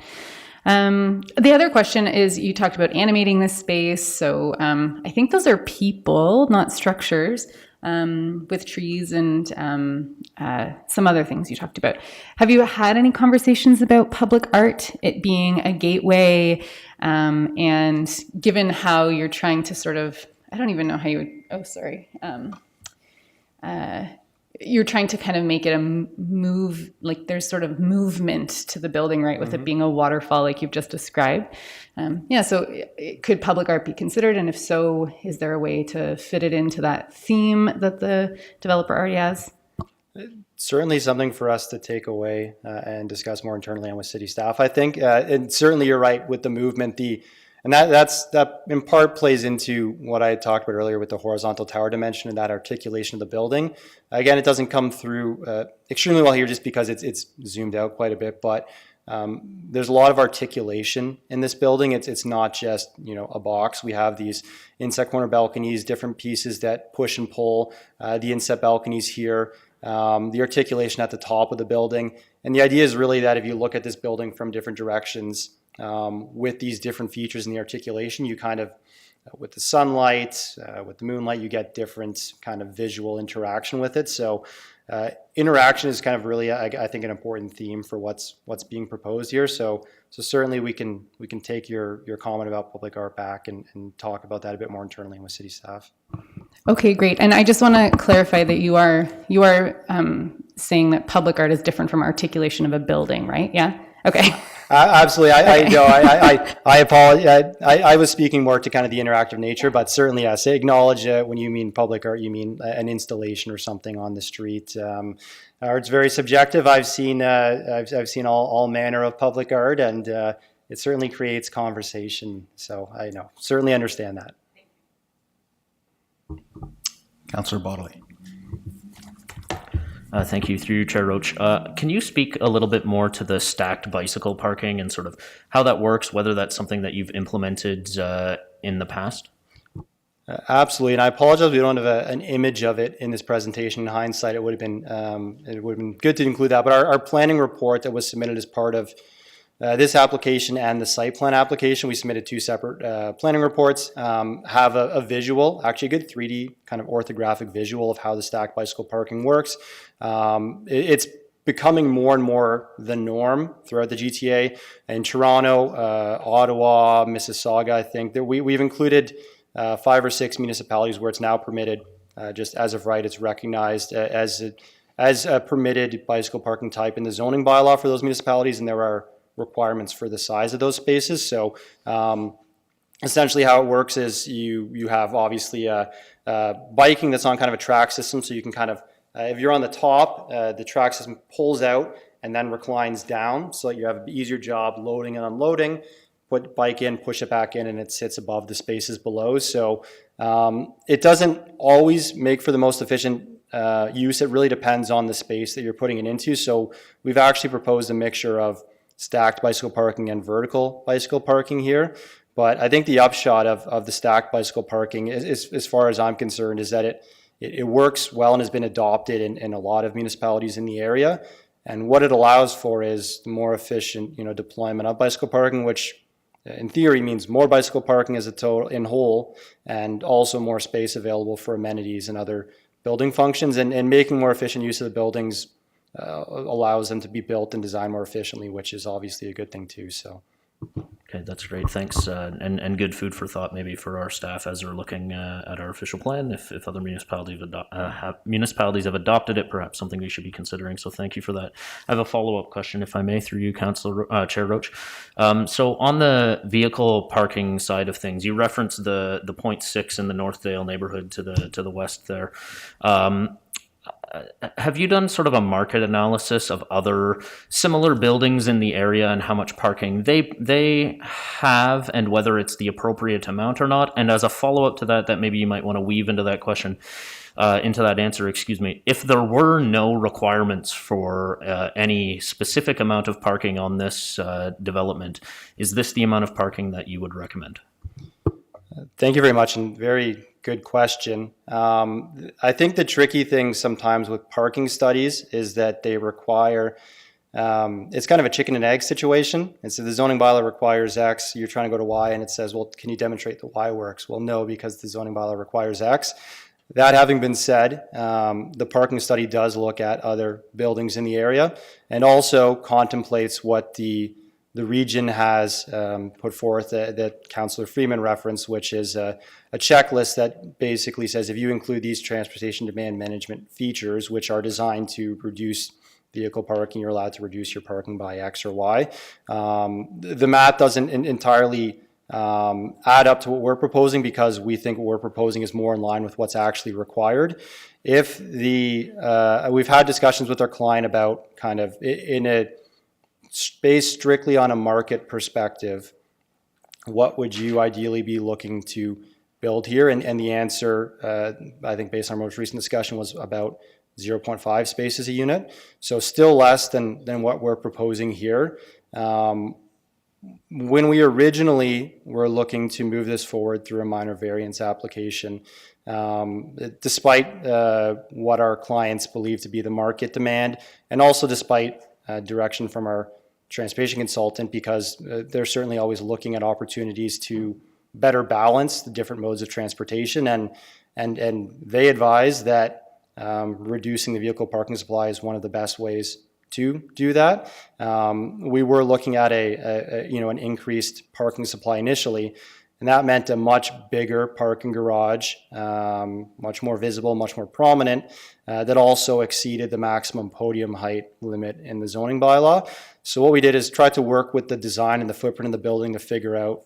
The other question is, you talked about animating this space. So I think those are people, not structures, with trees and some other things you talked about. Have you had any conversations about public art, it being a gateway, and given how you're trying to sort of, I don't even know how you would, you're trying to kind of make it a move, like there's sort of movement to the building, right? With it being a waterfall, like you've just described. So could public art be considered? And if so, is there a way to fit it into that theme that the developer already has? Certainly something for us to take away and discuss more internally and with city staff, I think. And certainly you're right with the movement, and that in part plays into what I had talked about earlier with the horizontal tower dimension and that articulation of the building. Again, it doesn't come through extremely well here just because it's zoomed out quite a bit, but there's a lot of articulation in this building. It's not just, a box. We have these inset corner balconies, different pieces that push and pull, the inset balconies here, the articulation at the top of the building. And the idea is really that if you look at this building from different directions, with these different features in the articulation, you kind of, with the sunlight, with the moonlight, you get different kind of visual interaction with it. So interaction is kind of really, I think, an important theme for what's being proposed here. So certainly we can take your comment about public art back and talk about that a bit more internally with city staff. Okay, great. And I just want to clarify that you are saying that public art is different from articulation of a building, right? Yeah. Okay. Absolutely. I apologize. I was speaking more to kind of the interactive nature, but certainly, yes, acknowledge when you mean public art, you mean an installation or something on the street. Art's very subjective. I've seen all manner of public art, and it certainly creates conversation. So I certainly understand that. Councillor Bodley. Thank you. Through you, Chair Roach. Can you speak a little bit more to the stacked bicycle parking and sort of how that works, whether that's something that you've implemented in the past? Absolutely, and I apologize we don't have an image of it in this presentation. In hindsight, it would have been good to include that. But our planning report that was submitted as part of this application and the site plan application, we submitted two separate planning reports, have a visual, actually a good 3D kind of orthographic visual of how the stacked bicycle parking works. It's becoming more and more the norm throughout the GTA. In Toronto, Ottawa, Mississauga, I think that we've included 5 or 6 municipalities where it's now permitted. Just as of right, it's recognized as a permitted bicycle parking type in the zoning bylaw for those municipalities, and there are requirements for the size of those spaces. So essentially how it works is you have obviously biking that's on kind of a track system, so you can kind of, if you're on the top, the track system pulls out and then reclines down, so that you have an easier job loading and unloading, put bike in, push it back in, and it sits above the spaces below. So it doesn't always make for the most efficient use. It really depends on the space that you're putting it into. So we've actually proposed a mixture of stacked bicycle parking and vertical bicycle parking here. But I think the upshot of the stacked bicycle parking, as far as I'm concerned, is that it works well and has been adopted in a lot of municipalities in the area. And what it allows for is more efficient, deployment of bicycle parking, which in theory means more bicycle parking as a total in whole, and also more space available for amenities and other building functions. And making more efficient use of the buildings allows them to be built and designed more efficiently, which is obviously a good thing too. So. Okay, that's great. Thanks, and good food for thought maybe for our staff as we're looking at our official plan. If other municipalities have adopted it, perhaps something we should be considering. So thank you for that. I have a follow-up question, if I may, through you, Chair Roach. So on the vehicle parking side of things, you referenced the 0.6 in the Northdale neighborhood to the west there. Have you done sort of a market analysis of other similar buildings in the area and how much parking they have and whether it's the appropriate amount or not? And as a follow-up to that maybe you might want to weave into that question, into that answer, excuse me, if there were no requirements for any specific amount of parking on this development, is this the amount of parking that you would recommend? Thank you very much, and very good question. I think the tricky thing sometimes with parking studies is that they require, it's kind of a chicken and egg situation. And so the zoning bylaw requires X, you're trying to go to Y, and it says, well, can you demonstrate that Y works? Well, no, because the zoning bylaw requires X. That having been said, the parking study does look at other buildings in the area and also contemplates what the region has put forth that Councillor Freeman referenced, which is a checklist that basically says if you include these transportation demand management features, which are designed to reduce vehicle parking, you're allowed to reduce your parking by X or Y. The math doesn't entirely add up to what we're proposing because we think what we're proposing is more in line with what's actually required. If we've had discussions with our client about kind of in a based strictly on a market perspective, what would you ideally be looking to build here? And the answer, I think based on our most recent discussion, was about 0.5 spaces a unit. So still less than what we're proposing here. When we originally were looking to move this forward through a minor variance application, despite what our clients believe to be the market demand, and also despite direction from our transportation consultant, because they're certainly always looking at opportunities to better balance the different modes of transportation, and they advise that reducing the vehicle parking supply is one of the best ways to do that. We were looking at an increased parking supply initially, and that meant a much bigger parking garage, much more visible, much more prominent, that also exceeded the maximum podium height limit in the zoning bylaw. So what we did is try to work with the design and the footprint of the building to figure out,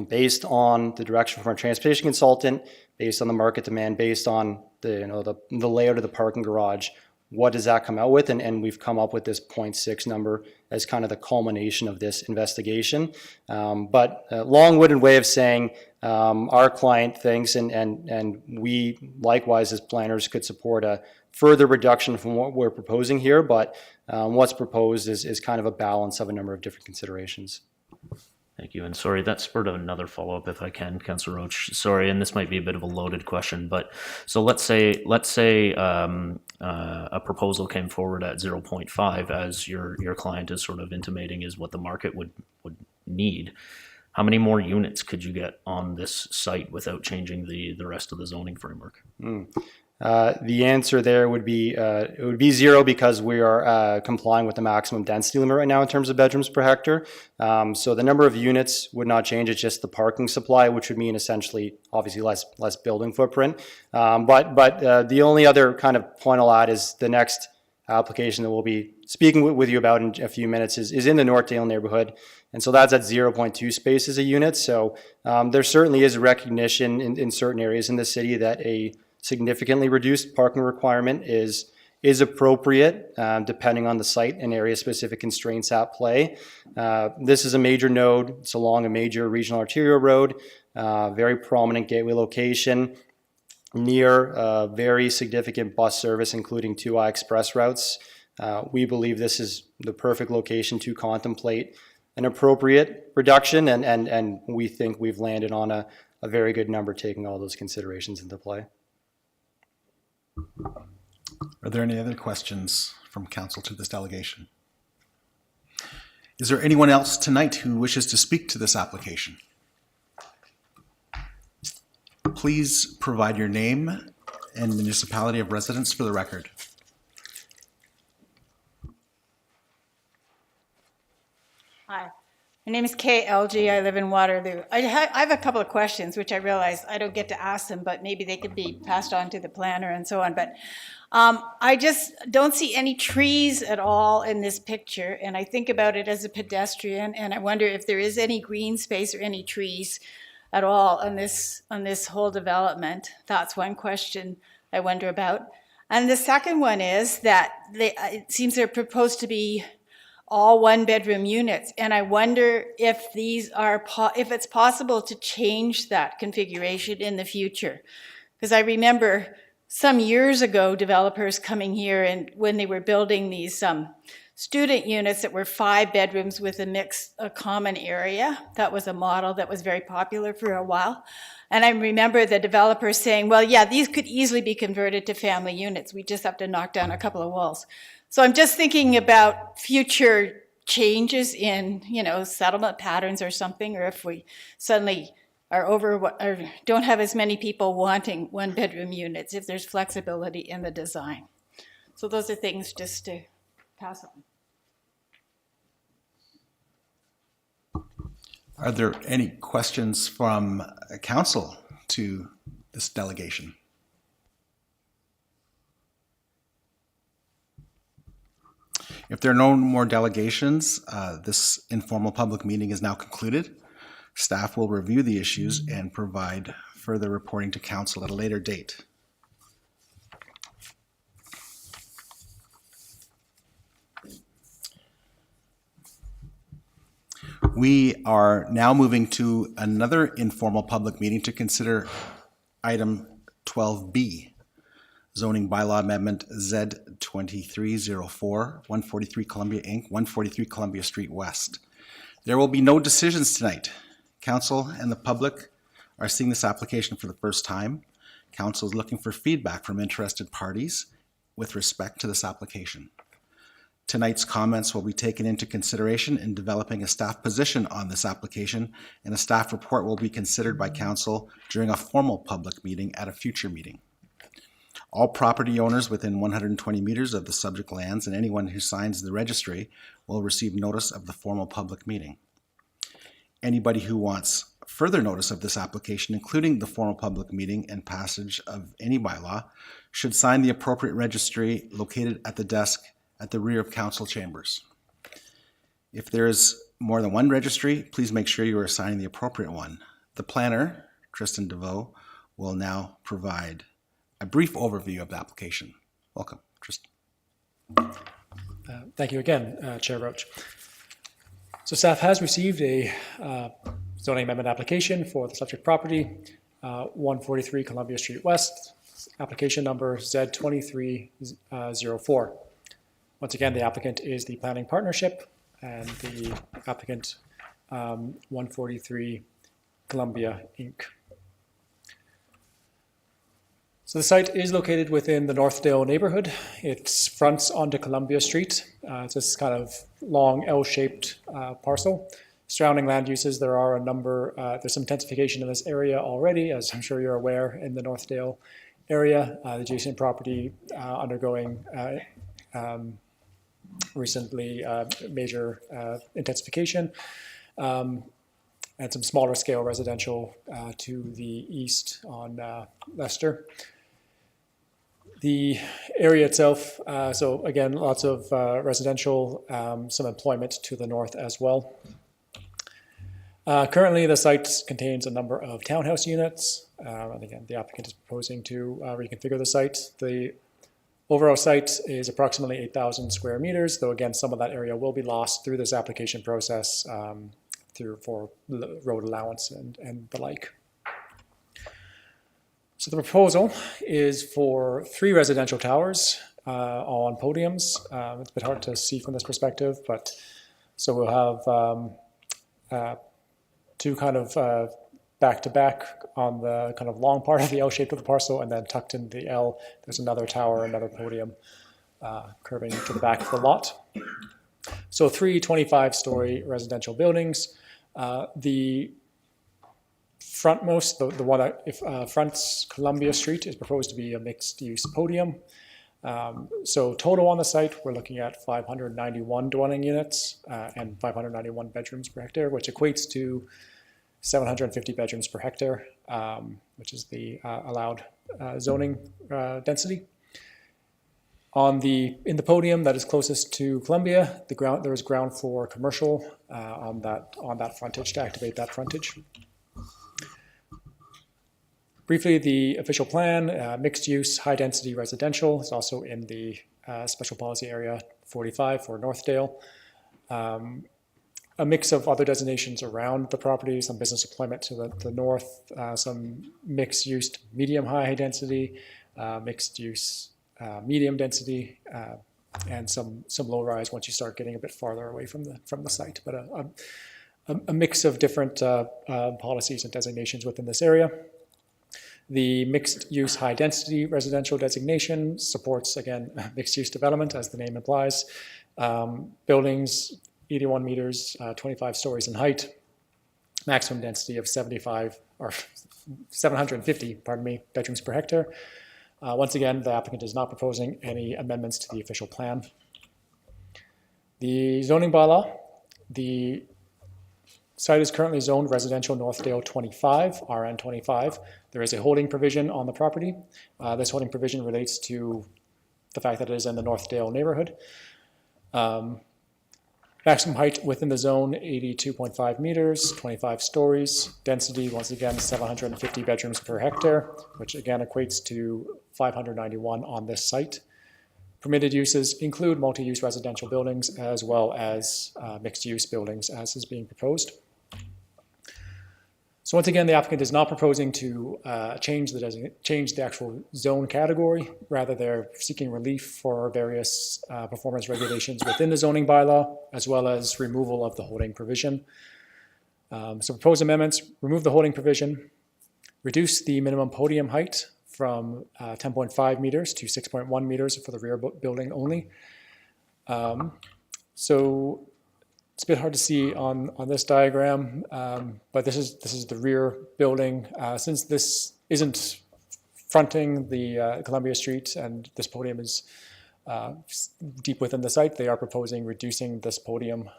based on the direction from our transportation consultant, based on the market demand, based on the layout of the parking garage, what does that come out with? And we've come up with this 0.6 number as kind of the culmination of this investigation. But a long-winded way of saying our client thinks, and we likewise as planners could support a further reduction from what we're proposing here, but what's proposed is kind of a balance of a number of different considerations. Thank you. And sorry, that spurred another follow-up if I can, Councillor Roach. Sorry, and this might be a bit of a loaded question, but so let's say a proposal came forward at 0.5, as your client is sort of intimating is what the market would need. How many more units could you get on this site without changing the rest of the zoning framework? The answer there would be it would be 0 because we are complying with the maximum density limit right now in terms of bedrooms per hectare. So the number of units would not change. It's just the parking supply, which would mean essentially, obviously, less building footprint. But the only other kind of point I'll add is the next application that we'll be speaking with you about in a few minutes is in the Northdale neighborhood. And so that's at 0.2 spaces a unit. So there certainly is recognition in certain areas in the city that a significantly reduced parking requirement is appropriate depending on the site and area-specific constraints at play. This is a major node. It's along a major regional arterial road, very prominent gateway location, near very significant bus service, including 2I express routes. We believe this is the perfect location to contemplate an appropriate reduction, and we think we've landed on a very good number taking all those considerations into play. Are there any other questions from council to this delegation? Is there anyone else tonight who wishes to speak to this application? Please provide your name and municipality of residence for the record. Hi, my name is Kay LG. I live in Waterloo. I have a couple of questions, which I realize I don't get to ask them, but maybe they could be passed on to the planner and so on. But I just don't see any trees at all in this picture, and I think about it as a pedestrian, and I wonder if there is any green space or any trees at all on this whole development. That's one question I wonder about. And the second one is that it seems they're proposed to be all one-bedroom units, and I wonder if if it's possible to change that configuration in the future. Because I remember some years ago, developers coming here and when they were building these student units that were 5 bedrooms with a common area. That was a model that was very popular for a while. And I remember the developers saying, well, yeah, these could easily be converted to family units. We just have to knock down a couple of walls. So I'm just thinking about future changes in, settlement patterns or something, or if we suddenly are or don't have as many people wanting 1-bedroom units, if there's flexibility in the design. So those are things just to pass on. Are there any questions from council to this delegation? If there are no more delegations, this informal public meeting is now concluded. Staff will review the issues and provide further reporting to council at a later date. We are now moving to another informal public meeting to consider item 12B, zoning bylaw amendment Z2304, 143 Columbia Inc., 143 Columbia Street West. There will be no decisions tonight. Council and the public are seeing this application for the first time. Council is looking for feedback from interested parties with respect to this application. Tonight's comments will be taken into consideration in developing a staff position on this application, and a staff report will be considered by council during a formal public meeting at a future meeting. All property owners within 120 meters of the subject lands and anyone who signs the registry will receive notice of the formal public meeting. Anybody who wants further notice of this application, including the formal public meeting and passage of any bylaw, should sign the appropriate registry located at the desk at the rear of council chambers. If there is more than one registry, please make sure you are signing the appropriate one. The planner, Tristan DeVoe, will now provide a brief overview of the application. Welcome, Tristan. Thank you again, Chair Roach. So staff has received a zoning amendment application for the subject property, 143 Columbia Street West, application number Z2304. Once again, the applicant is the planning partnership, and the applicant 143 Columbia Inc. So the site is located within the Northdale neighborhood. It fronts onto Columbia Street. It's this kind of long L-shaped parcel. Surrounding land uses, there are a number, there's some intensification in this area already, as I'm sure you're aware, in the Northdale area. The adjacent property undergoing recently major intensification, and some smaller scale residential to the east on Leicester. The area itself, so again, lots of residential, some employment to the north as well. Currently, the site contains a number of townhouse units, and again, the applicant is proposing to reconfigure the site. The overall site is approximately 8,000 square meters, though again, some of that area will be lost through this application process for road allowance and the like. So the proposal is for 3 residential towers on podiums. It's a bit hard to see from this perspective, but so we'll have 2 kind of back-to-back on the kind of long part of the L shape of the parcel, and then tucked in the L, there's another tower, another podium curving to the back of the lot. So 3 25-story residential buildings. The frontmost, the one that fronts Columbia Street, is proposed to be a mixed-use podium. So total on the site, we're looking at 591 dwelling units and 591 bedrooms per hectare, which equates to 750 bedrooms per hectare, which is the allowed zoning density. In the podium that is closest to Columbia, there is ground floor commercial on that frontage to activate that frontage. Briefly, the official plan, mixed-use, high-density residential is also in the Special Policy Area 45 for Northdale. A mix of other designations around the property, some business employment to the north, some mixed-use, medium-high density, mixed-use, medium density, and some low-rise once you start getting a bit farther away from the site. But a mix of different policies and designations within this area. The mixed-use high-density residential designation supports, again, mixed-use development, as the name implies. Buildings, 81 meters, 25 stories in height, maximum density of 750, bedrooms per hectare. Once again, the applicant is not proposing any amendments to the official plan. The zoning bylaw, the site is currently zoned residential Northdale 25, RN 25. There is a holding provision on the property. This holding provision relates to the fact that it is in the Northdale neighborhood. Maximum height within the zone, 82.5 meters, 25 stories. Density, once again, 750 bedrooms per hectare, which again equates to 591 on this site. Permitted uses include multi-use residential buildings as well as mixed-use buildings, as is being proposed. So once again, the applicant is not proposing to change the actual zone category. Rather, they're seeking relief for various performance regulations within the zoning bylaw, as well as removal of the holding provision. So proposed amendments: remove the holding provision, reduce the minimum podium height from 10.5 meters to 6.1 meters for the rear building only. So it's a bit hard to see on this diagram, but this is the rear building. Since this isn't fronting the Columbia Street and this podium is deep within the site, they are proposing reducing this podium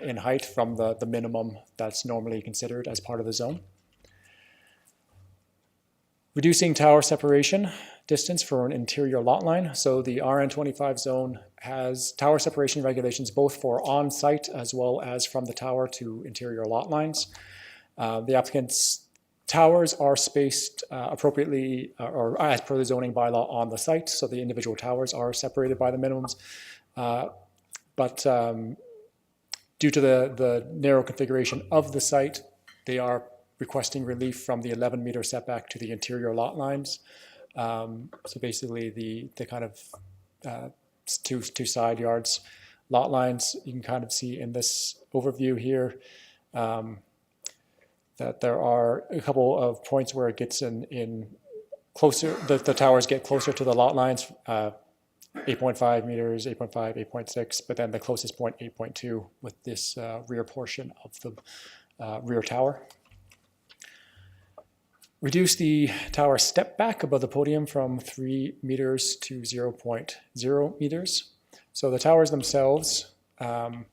in height from the minimum that's normally considered as part of the zone. Reducing tower separation distance for an interior lot line. So the RN25 zone has tower separation regulations both for on-site as well as from the tower to interior lot lines. The applicant's towers are spaced appropriately or as per the zoning bylaw on the site, so the individual towers are separated by the minimums. But due to the narrow configuration of the site, they are requesting relief from the 11-meter setback to the interior lot lines. So basically the kind of two side yards lot lines, you can kind of see in this overview here that there are a couple of points where it gets in closer, the towers get closer to the lot lines, 8.5 meters, 8.5, 8.6, but then the closest point, 8.2, with this rear portion of the rear tower. Reduce the tower step back above the podium from 3 meters to 0.0 meters. So the towers themselves, so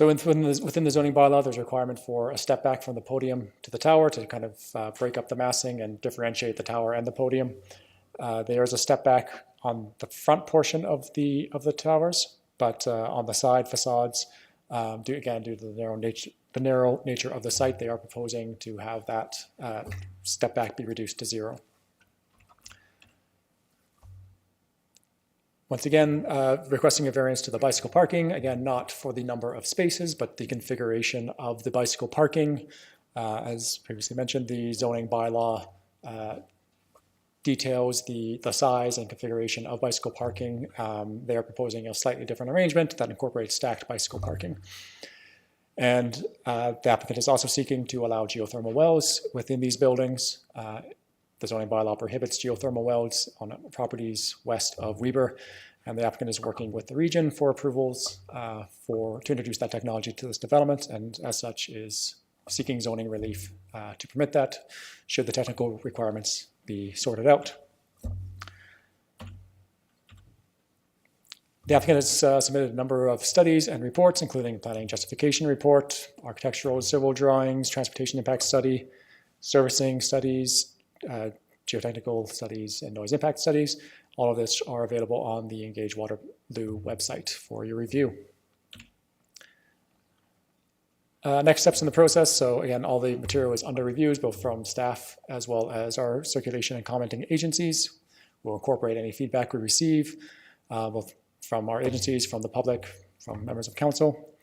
within the zoning bylaw, there's a requirement for a step back from the podium to the tower to kind of break up the massing and differentiate the tower and the podium. There is a step back on the front portion of the towers, but on the side facades, due to the narrow nature of the site, they are proposing to have that step back be reduced to 0. Once again, requesting a variance to the bicycle parking, again, not for the number of spaces, but the configuration of the bicycle parking. As previously mentioned, the zoning bylaw details the size and configuration of bicycle parking. They are proposing a slightly different arrangement that incorporates stacked bicycle parking. And the applicant is also seeking to allow geothermal wells within these buildings. The zoning bylaw prohibits geothermal wells on properties west of Weber, and the applicant is working with the region for approvals to introduce that technology to this development, and as such is seeking zoning relief to permit that, should the technical requirements be sorted out. The applicant has submitted a number of studies and reports, including planning justification report, architectural and civil drawings, transportation impact study, servicing studies, geotechnical studies, and noise impact studies. All of this are available on the Engage Waterloo website for your review. Next steps in the process. So again, all the material is under reviews, both from staff as well as our circulation and commenting agencies. We'll incorporate any feedback we receive, both from our agencies, from the public, from members of council.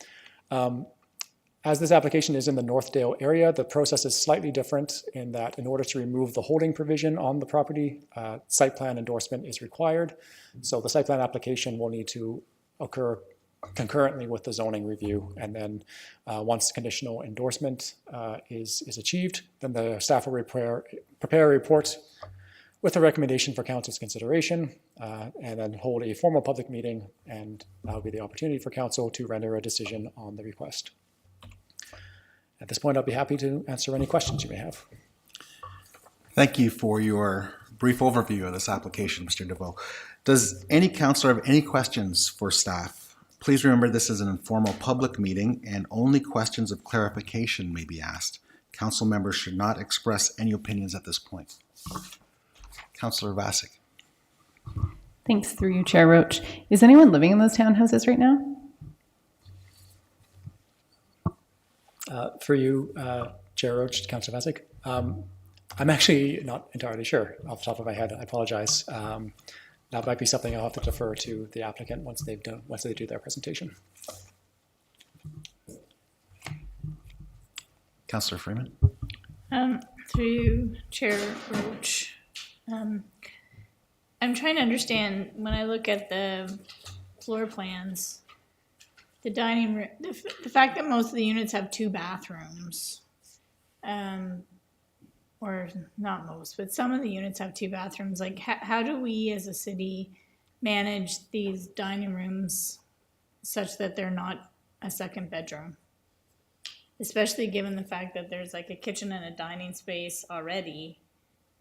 As this application is in the Northdale area, the process is slightly different in that in order to remove the holding provision on the property, site plan endorsement is required. So the site plan application will need to occur concurrently with the zoning review. And then once conditional endorsement is achieved, then the staff will prepare a report with a recommendation for council's consideration, and then hold a formal public meeting, and that'll be the opportunity for council to render a decision on the request. At this point, I'll be happy to answer any questions you may have. Thank you for your brief overview of this application, Mr. DeVoe. Does any councillor have any questions for staff? Please remember this is an informal public meeting and only questions of clarification may be asked. Council members should not express any opinions at this point. Councillor Vasic. Thanks, through you, Chair Roach. Is anyone living in those townhouses right now? For you, Chair Roach, Councillor Vasic, I'm actually not entirely sure off the top of my head. I apologize. That might be something I'll have to defer to the applicant once they do their presentation. Councillor Freeman. Through you, Chair Roach. I'm trying to understand, when I look at the floor plans, the dining room, the fact that most of the units have 2 bathrooms, or not most, but some of the units have 2 bathrooms. Like, how do we as a city manage these dining rooms such that they're not a second bedroom? Especially given the fact that there's like a kitchen and a dining space already,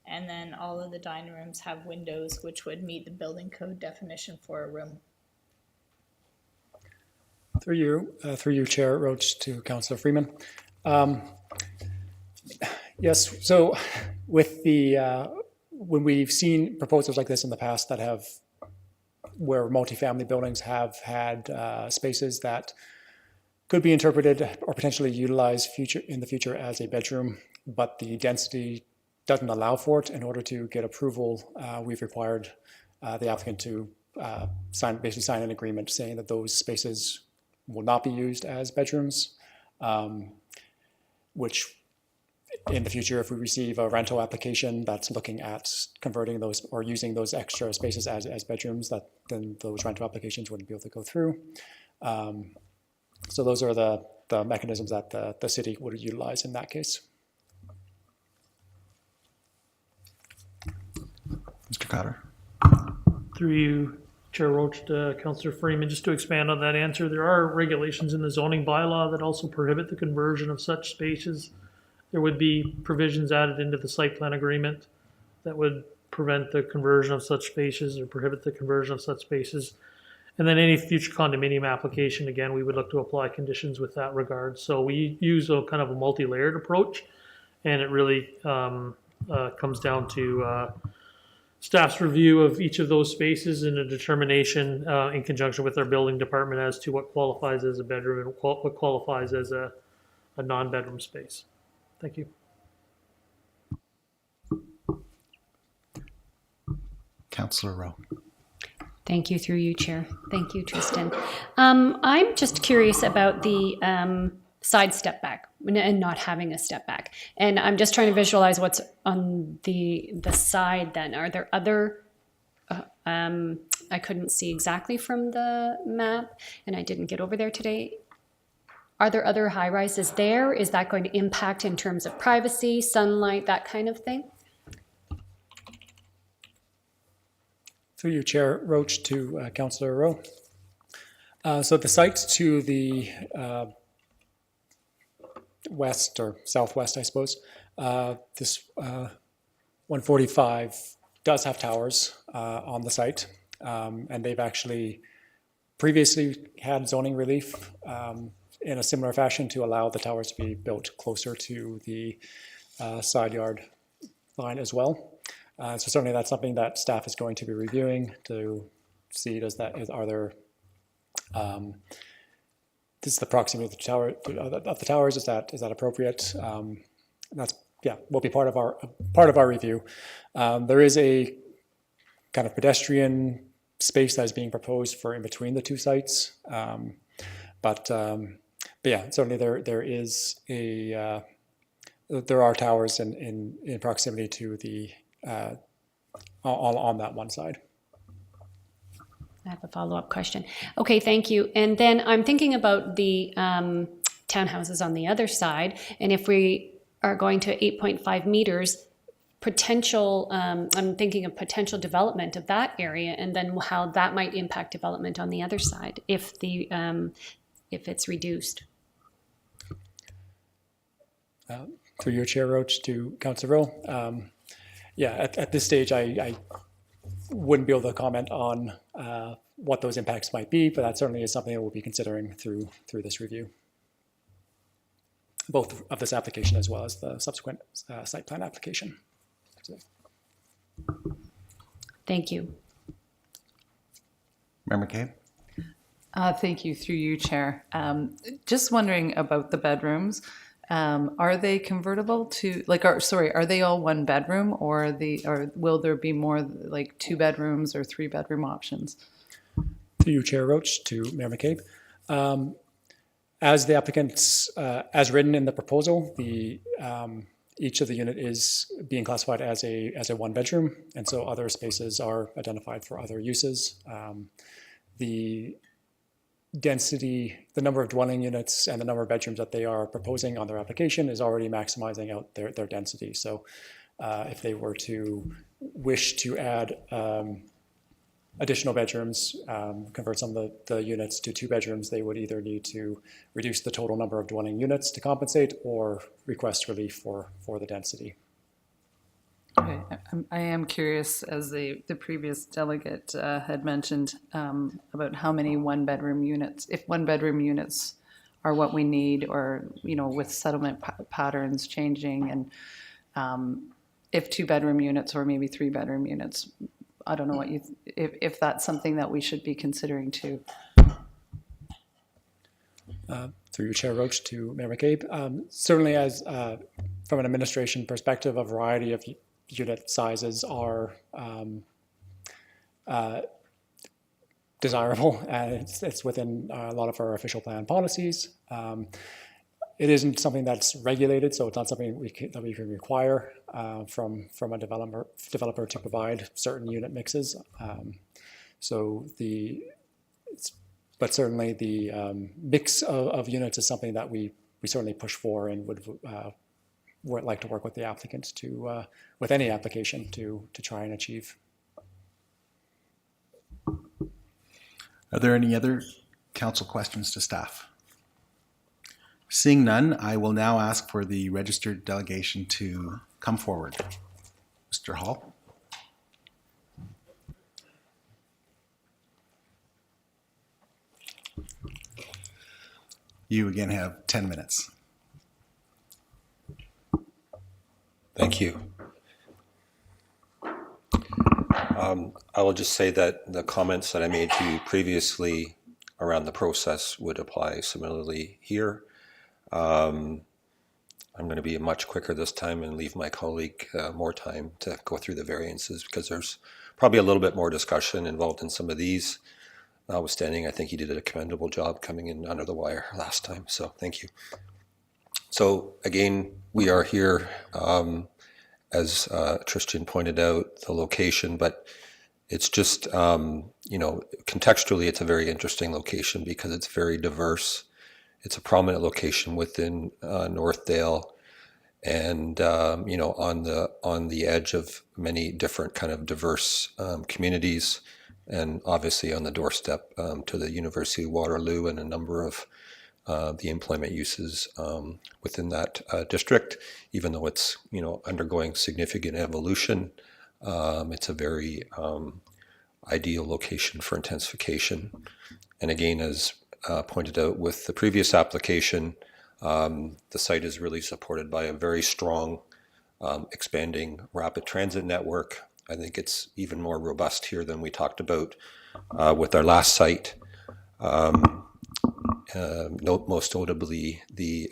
and then all of the dining rooms have windows, which would meet the building code definition for a room. Through you, Chair Roach, to Councillor Freeman. Yes, so with the, when we've seen proposals like this in the past that have, where multifamily buildings have had spaces that could be interpreted or potentially utilized in the future as a bedroom, but the density doesn't allow for it. In order to get approval, we've required the applicant to basically sign an agreement saying that those spaces will not be used as bedrooms, which in the future, if we receive a rental application that's looking at converting those or using those extra spaces as bedrooms, then those rental applications wouldn't be able to go through. So those are the mechanisms that the city would utilize in that case. Mr. Cotter. Through you, Chair Roach, to Councillor Freeman, just to expand on that answer, there are regulations in the zoning bylaw that also prohibit the conversion of such spaces. There would be provisions added into the site plan agreement that would prevent the conversion of such spaces or prohibit the conversion of such spaces. And then any future condominium application, again, we would look to apply conditions with that regard. So we use a kind of a multi-layered approach, and it really comes down to staff's review of each of those spaces and a determination in conjunction with our building department as to what qualifies as a bedroom and what qualifies as a non-bedroom space. Thank you. Councillor Rowe. Thank you, through you, Chair. Thank you, Tristan. I'm just curious about the side step back and not having a step back. And I'm just trying to visualize what's on the side then. Are there other, I couldn't see exactly from the map and I didn't get over there today. Are there other high rises there? Is that going to impact in terms of privacy, sunlight, that kind of thing? Through you, Chair Roach, to Councillor Rowe. So the site to the west or southwest, I suppose, this 145 does have towers on the site, and they've actually previously had zoning relief in a similar fashion to allow the towers to be built closer to the side yard line as well. So certainly that's something that staff is going to be reviewing to see is the proximity of the towers, is that appropriate? That's will be part of our review. There is a kind of pedestrian space that is being proposed for in between the two sites, but yeah, certainly there are towers in proximity to the on that one side. I have a follow-up question. Okay, thank you. And then I'm thinking about the townhouses on the other side, and if we are going to 8.5 meters, potential, I'm thinking of potential development of that area, and then how that might impact development on the other side if it's reduced. Through your Chair Roach to Councillor Rowe. Yeah, at this stage, I wouldn't be able to comment on what those impacts might be, but that certainly is something that we'll be considering through this review, both of this application as well as the subsequent site plan application. Thank you. Member McCabe? Thank you, through you, Chair. Just wondering about the bedrooms. Are they convertible to, are they all one bedroom, or will there be more like 2 bedrooms or 3 bedroom options? Through you, Chair Roach, to Mayor McCabe. As the applicants, as written in the proposal, each of the unit is being classified as a 1 bedroom, and so other spaces are identified for other uses. The density, the number of dwelling units and the number of bedrooms that they are proposing on their application is already maximizing out their density. So if they were to wish to add additional bedrooms, convert some of the units to 2 bedrooms, they would either need to reduce the total number of dwelling units to compensate or request relief for the density. Okay. I am curious, as the previous delegate had mentioned, about how many 1-bedroom units, if 1-bedroom units are what we need, or, with settlement patterns changing, and if 2-bedroom units or maybe 3-bedroom units. I don't know if that's something that we should be considering too. Through your Chair Roach to Mayor McCabe. Certainly, as from an administration perspective, a variety of unit sizes are desirable, and it's within a lot of our official plan policies. It isn't something that's regulated, so it's not something that we can require from a developer to provide certain unit mixes. But certainly the mix of units is something that we certainly push for and would like to work with the applicants to, with any application, to try and achieve. Are there any other council questions to staff? Seeing none, I will now ask for the registered delegation to come forward. Mr. Hall. You again have 10 minutes. Thank you. I will just say that the comments that I made to you previously around the process would apply similarly here. I'm going to be much quicker this time and leave my colleague more time to go through the variances, because there's probably a little bit more discussion involved in some of these. Notwithstanding, I think he did a commendable job coming in under the wire last time, so thank you. So again, we are here, as Tristan pointed out, the location, but it's just, contextually, it's a very interesting location because it's very diverse. It's a prominent location within Northdale, and on the edge of many different kind of diverse communities, and obviously on the doorstep to the University of Waterloo and a number of the employment uses within that district. Even though it's undergoing significant evolution, it's a very ideal location for intensification. And again, as pointed out with the previous application, the site is really supported by a very strong expanding rapid transit network. I think it's even more robust here than we talked about with our last site. Most notably, the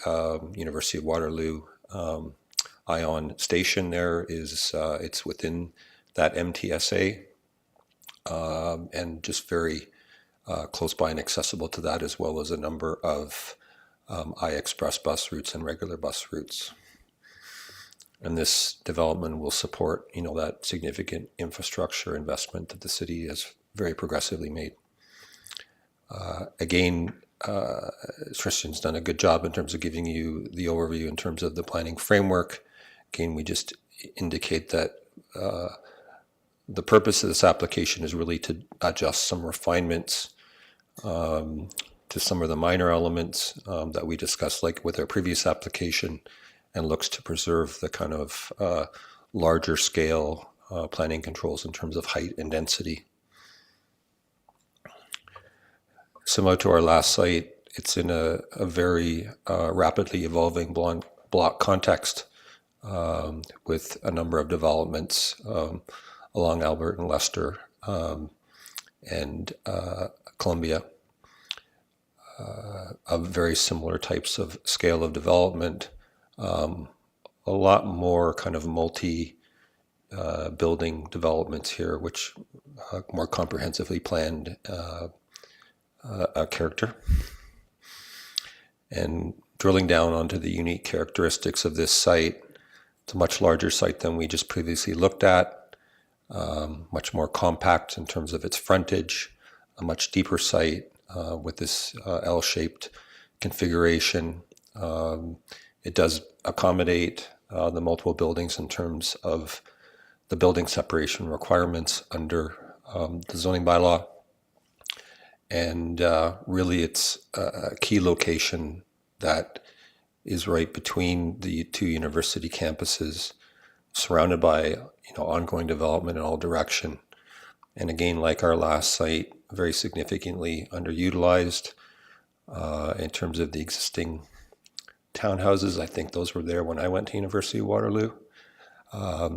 University of Waterloo Ion Station there is, it's within that MTSA, and just very close by and accessible to that, as well as a number of iExpress bus routes and regular bus routes. And this development will support, that significant infrastructure investment that the city has very progressively made. Again, Tristan's done a good job in terms of giving you the overview in terms of the planning framework. Again, we just indicate that the purpose of this application is really to adjust some refinements to some of the minor elements that we discussed, like with our previous application, and looks to preserve the kind of larger scale planning controls in terms of height and density. Similar to our last site, it's in a very rapidly evolving block context with a number of developments along Albert and Leicester and Columbia of very similar types of scale of development. A lot more kind of multi-building developments here, which more comprehensively planned character. And drilling down onto the unique characteristics of this site, it's a much larger site than we just previously looked at, much more compact in terms of its frontage, a much deeper site with this L-shaped configuration. It does accommodate the multiple buildings in terms of the building separation requirements under the zoning bylaw. And really it's a key location that is right between the two university campuses, surrounded by ongoing development in all direction. And again, like our last site, very significantly underutilized in terms of the existing townhouses. I think those were there when I went to University of Waterloo.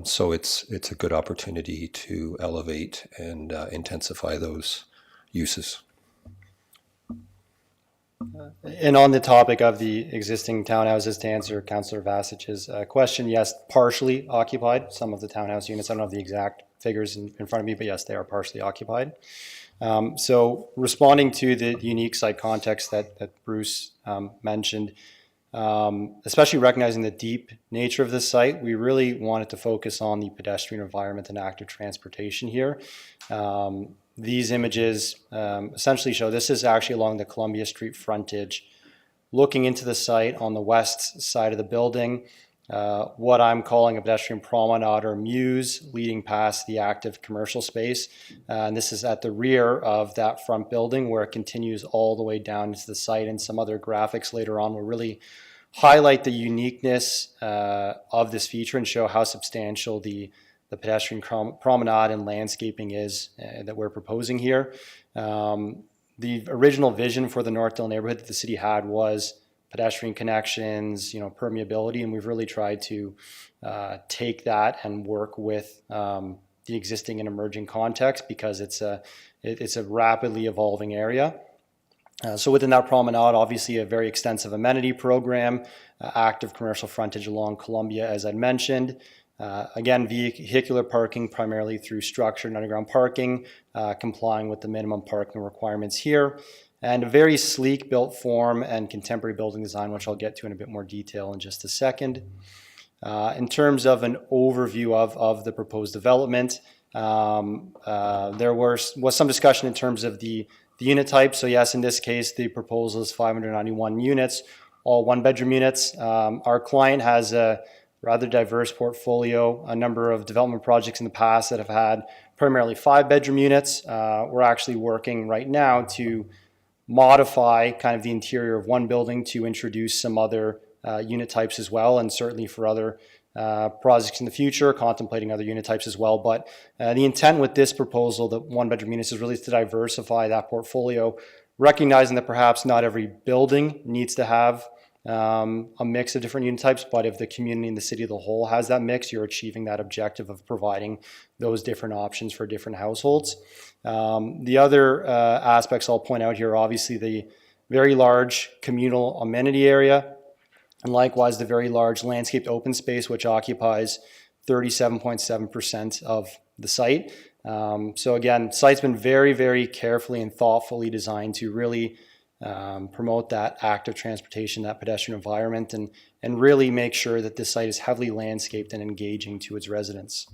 So it's a good opportunity to elevate and intensify those uses. And on the topic of the existing townhouses, to answer Councillor Vasich's question, yes, partially occupied. Some of the townhouse units, I don't have the exact figures in front of me, but yes, they are partially occupied. So responding to the unique site context that Bruce mentioned, especially recognizing the deep nature of this site, we really wanted to focus on the pedestrian environment and active transportation here. These images essentially show, this is actually along the Columbia Street frontage, looking into the site on the west side of the building, what I'm calling a pedestrian promenade or muse leading past the active commercial space. And this is at the rear of that front building where it continues all the way down into the site, and some other graphics later on will really highlight the uniqueness of this feature and show how substantial the pedestrian promenade and landscaping is that we're proposing here. The original vision for the Northdale neighborhood that the city had was pedestrian connections, permeability, and we've really tried to take that and work with the existing and emerging context, because it's a rapidly evolving area. So within that promenade, obviously a very extensive amenity program, active commercial frontage along Columbia, as I mentioned. Again, vehicular parking primarily through structured and underground parking, complying with the minimum parking requirements here, and a very sleek built form and contemporary building design, which I'll get to in a bit more detail in just a second. In terms of an overview of the proposed development, there was some discussion in terms of the unit type. So yes, in this case, the proposal is 591 units, all one-bedroom units. Our client has a rather diverse portfolio, a number of development projects in the past that have had primarily 5-bedroom units. We're actually working right now to modify kind of the interior of one building to introduce some other unit types as well, and certainly for other projects in the future, contemplating other unit types as well. But the intent with this proposal, the 1-bedroom units, is really to diversify that portfolio, recognizing that perhaps not every building needs to have a mix of different unit types, but if the community and the city as a whole has that mix, you're achieving that objective of providing those different options for different households. The other aspects I'll point out here are obviously the very large communal amenity area, and likewise the very large landscaped open space, which occupies 37.7% of the site. So again, site's been very, very carefully and thoughtfully designed to really promote that active transportation, that pedestrian environment, and really make sure that this site is heavily landscaped and engaging to its residents.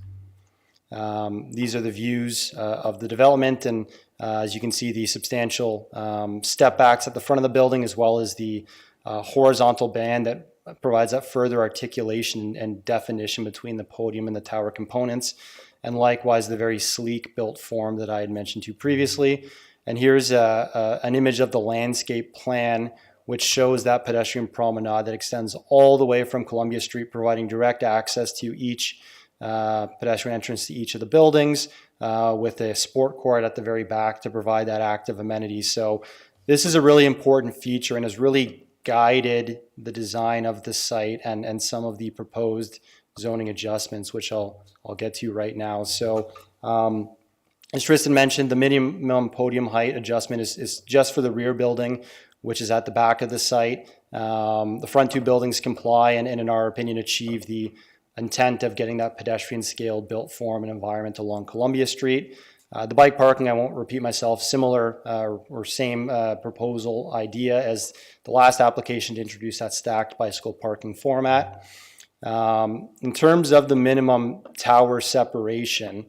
These are the views of the development, and as you can see, the substantial step backs at the front of the building, as well as the horizontal band that provides that further articulation and definition between the podium and the tower components, and likewise the very sleek built form that I had mentioned to you previously. And here's an image of the landscape plan, which shows that pedestrian promenade that extends all the way from Columbia Street, providing direct access to each pedestrian entrance to each of the buildings, with a sport court at the very back to provide that active amenity. So this is a really important feature and has really guided the design of the site and some of the proposed zoning adjustments, which I'll get to right now. So as Tristan mentioned, the minimum podium height adjustment is just for the rear building, which is at the back of the site. The front two buildings comply and in our opinion, achieve the intent of getting that pedestrian scale built form and environment along Columbia Street. The bike parking, I won't repeat myself, similar or same proposal idea as the last application to introduce that stacked bicycle parking format. In terms of the minimum tower separation,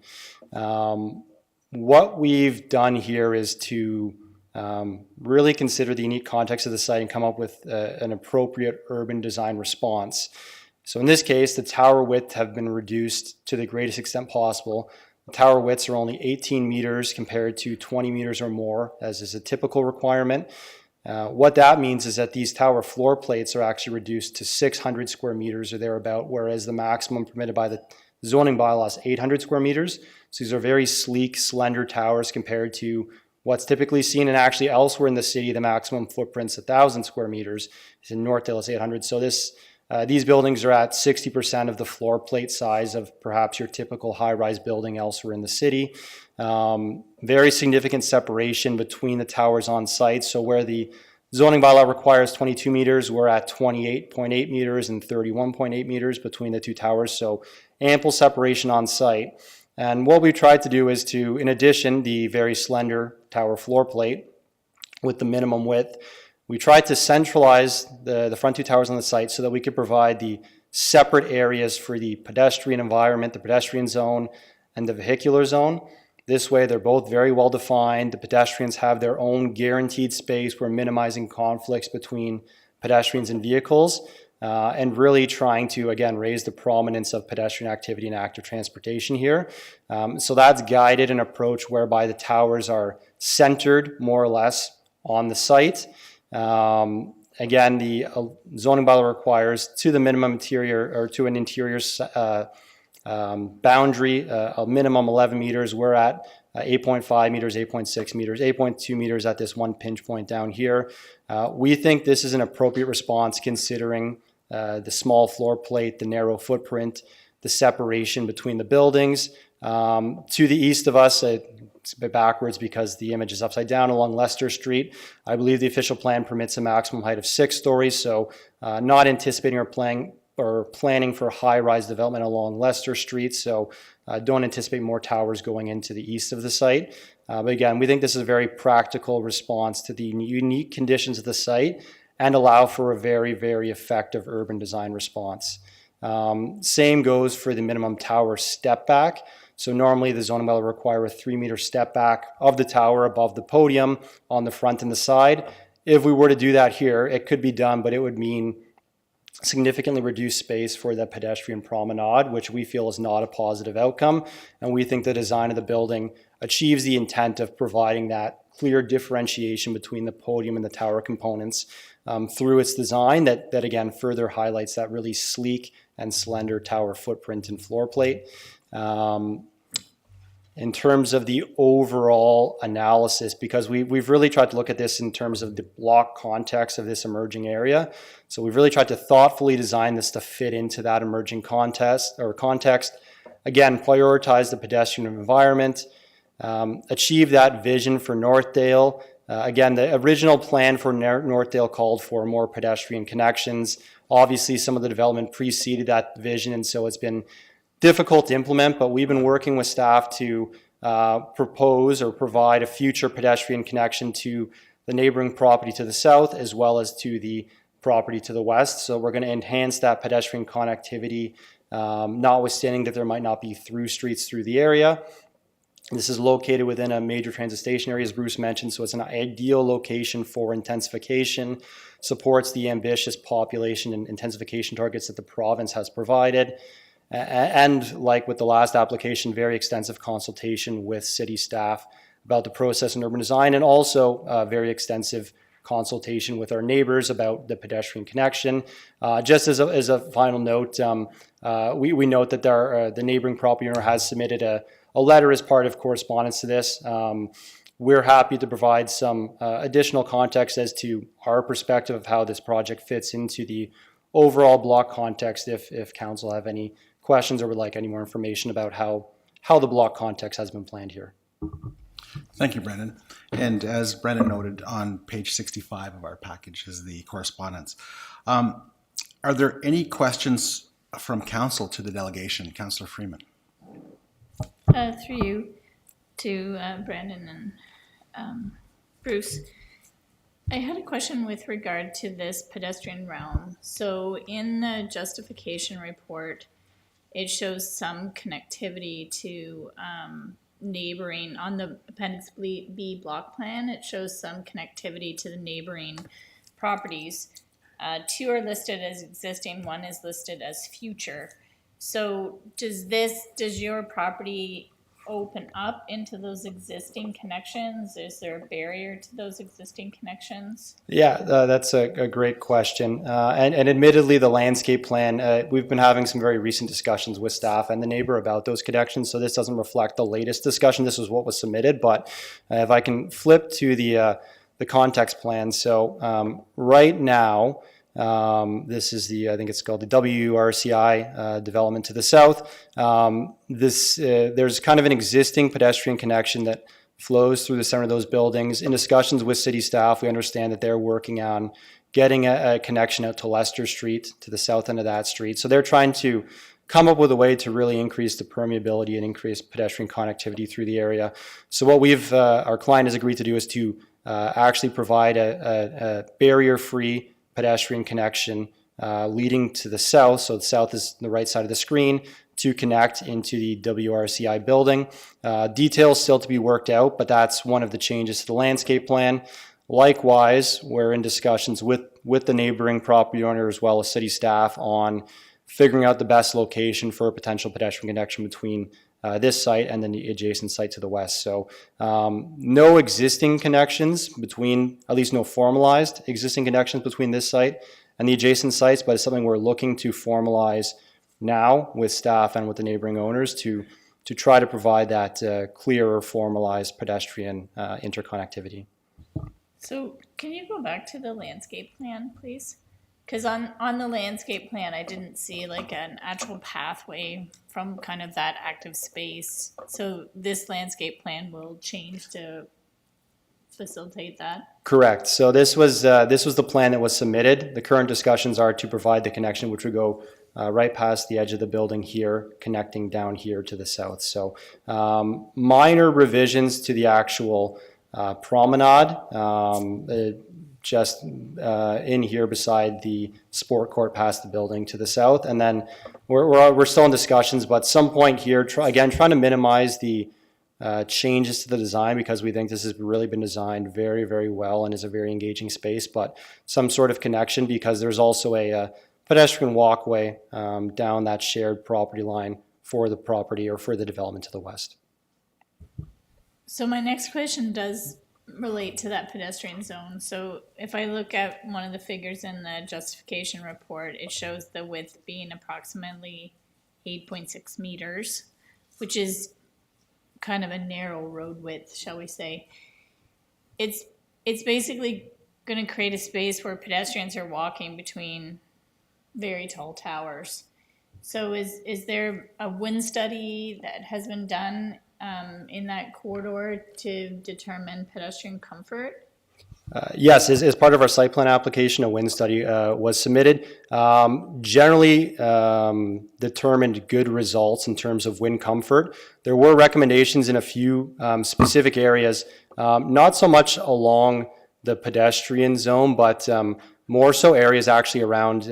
what we've done here is to really consider the unique context of the site and come up with an appropriate urban design response. So in this case, the tower width have been reduced to the greatest extent possible. The tower widths are only 18 meters compared to 20 meters or more, as is a typical requirement. What that means is that these tower floor plates are actually reduced to 600 square meters or thereabout, whereas the maximum permitted by the zoning bylaw is 800 square meters. So these are very sleek, slender towers compared to what's typically seen, and actually elsewhere in the city, the maximum footprint's 1,000 square meters. In Northdale, it's 800. So these buildings are at 60% of the floor plate size of perhaps your typical high-rise building elsewhere in the city. Very significant separation between the towers on site. So where the zoning bylaw requires 22 meters, we're at 28.8 meters and 31.8 meters between the two towers. So ample separation on site. And what we tried to do is to, in addition, the very slender tower floor plate with the minimum width, we tried to centralize the front two towers on the site so that we could provide the separate areas for the pedestrian environment, the pedestrian zone, and the vehicular zone. This way, they're both very well defined. The pedestrians have their own guaranteed space. We're minimizing conflicts between pedestrians and vehicles, and really trying to, again, raise the prominence of pedestrian activity and active transportation here. So that's guided an approach whereby the towers are centered more or less on the site. Again, the zoning bylaw requires to the minimum interior or to an interior boundary, a minimum 11 meters. We're at 8.5 meters, 8.6 meters, 8.2 meters at this one pinch point down here. We think this is an appropriate response considering the small floor plate, the narrow footprint, the separation between the buildings. To the east of us, it's a bit backwards because the image is upside down along Leicester Street. I believe the official plan permits a maximum height of 6 stories, so not anticipating or planning for high-rise development along Leicester Street, so don't anticipate more towers going into the east of the site. But again, we think this is a very practical response to the unique conditions of the site and allow for a very, very effective urban design response. Same goes for the minimum tower step back. So normally the zoning bylaw will require a 3-meter step back of the tower above the podium on the front and the side. If we were to do that here, it could be done, but it would mean significantly reduce space for the pedestrian promenade, which we feel is not a positive outcome. And we think the design of the building achieves the intent of providing that clear differentiation between the podium and the tower components through its design that again further highlights that really sleek and slender tower footprint and floor plate. In terms of the overall analysis, because we've really tried to look at this in terms of the block context of this emerging area. So we've really tried to thoughtfully design this to fit into that emerging context. Again, prioritize the pedestrian environment, achieve that vision for Northdale. Again, the original plan for Northdale called for more pedestrian connections. Obviously, some of the development preceded that vision, and so it's been difficult to implement, but we've been working with staff to propose or provide a future pedestrian connection to the neighboring property to the south as well as to the property to the west. So we're going to enhance that pedestrian connectivity, notwithstanding that there might not be through streets through the area. This is located within a major transit station area, as Bruce mentioned, so it's an ideal location for intensification, supports the ambitious population and intensification targets that the province has provided. And like with the last application, very extensive consultation with city staff about the process and urban design, and also very extensive consultation with our neighbors about the pedestrian connection. Just as a final note, we note that the neighboring property owner has submitted a letter as part of correspondence to this. We're happy to provide some additional context as to our perspective of how this project fits into the overall block context if council have any questions or would like any more information about how the block context has been planned here. Thank you, Brendan. And as Brendan noted, on page 65 of our package is the correspondence. Are there any questions from council to the delegation? Councillor Freeman. Through you to Brandon and Bruce. I had a question with regard to this pedestrian realm. So in the justification report, it shows some connectivity to neighboring, on the Appendix B block plan, it shows some connectivity to the neighboring properties. Two are listed as existing, one is listed as future. So does your property open up into those existing connections? Is there a barrier to those existing connections? Yeah, that's a great question. And admittedly, the landscape plan, we've been having some very recent discussions with staff and the neighbor about those connections. So this doesn't reflect the latest discussion. This is what was submitted. But if I can flip to the context plan. So right now, this is I think it's called the WRCI development to the south. There's kind of an existing pedestrian connection that flows through the center of those buildings. In discussions with city staff, we understand that they're working on getting a connection out to Leicester Street, to the south end of that street. So they're trying to come up with a way to really increase the permeability and increase pedestrian connectivity through the area. So what our client has agreed to do is to actually provide a barrier-free pedestrian connection leading to the south. So the south is the right side of the screen to connect into the WRCI building. Details still to be worked out, but that's one of the changes to the landscape plan. Likewise, we're in discussions with the neighboring property owner as well as city staff on figuring out the best location for a potential pedestrian connection between this site and then the adjacent site to the west. So no existing connections between, at least no formalized existing connections between this site and the adjacent sites, but it's something we're looking to formalize now with staff and with the neighboring owners to try to provide that clearer, formalized pedestrian interconnectivity. So can you go back to the landscape plan, please? Because on the landscape plan, I didn't see like an actual pathway from kind of that active space. So this landscape plan will change to facilitate that? Correct. So this was the plan that was submitted. The current discussions are to provide the connection, which would go right past the edge of the building here, connecting down here to the south. So minor revisions to the actual promenade, just in here beside the sport court past the building to the south. And then we're still in discussions, but some point here, trying to minimize the changes to the design because we think this has really been designed very, very well and is a very engaging space, but some sort of connection because there's also a pedestrian walkway down that shared property line for the property or for the development to the west. So my next question does relate to that pedestrian zone. So if I look at one of the figures in the justification report, it shows the width being approximately 8.6 meters, which is kind of a narrow road width, shall we say. It's basically going to create a space where pedestrians are walking between very tall towers. So is there a wind study that has been done in that corridor to determine pedestrian comfort? Yes, as part of our site plan application, a wind study was submitted. Generally determined good results in terms of wind comfort. There were recommendations in a few specific areas, not so much along the pedestrian zone, but more so areas actually around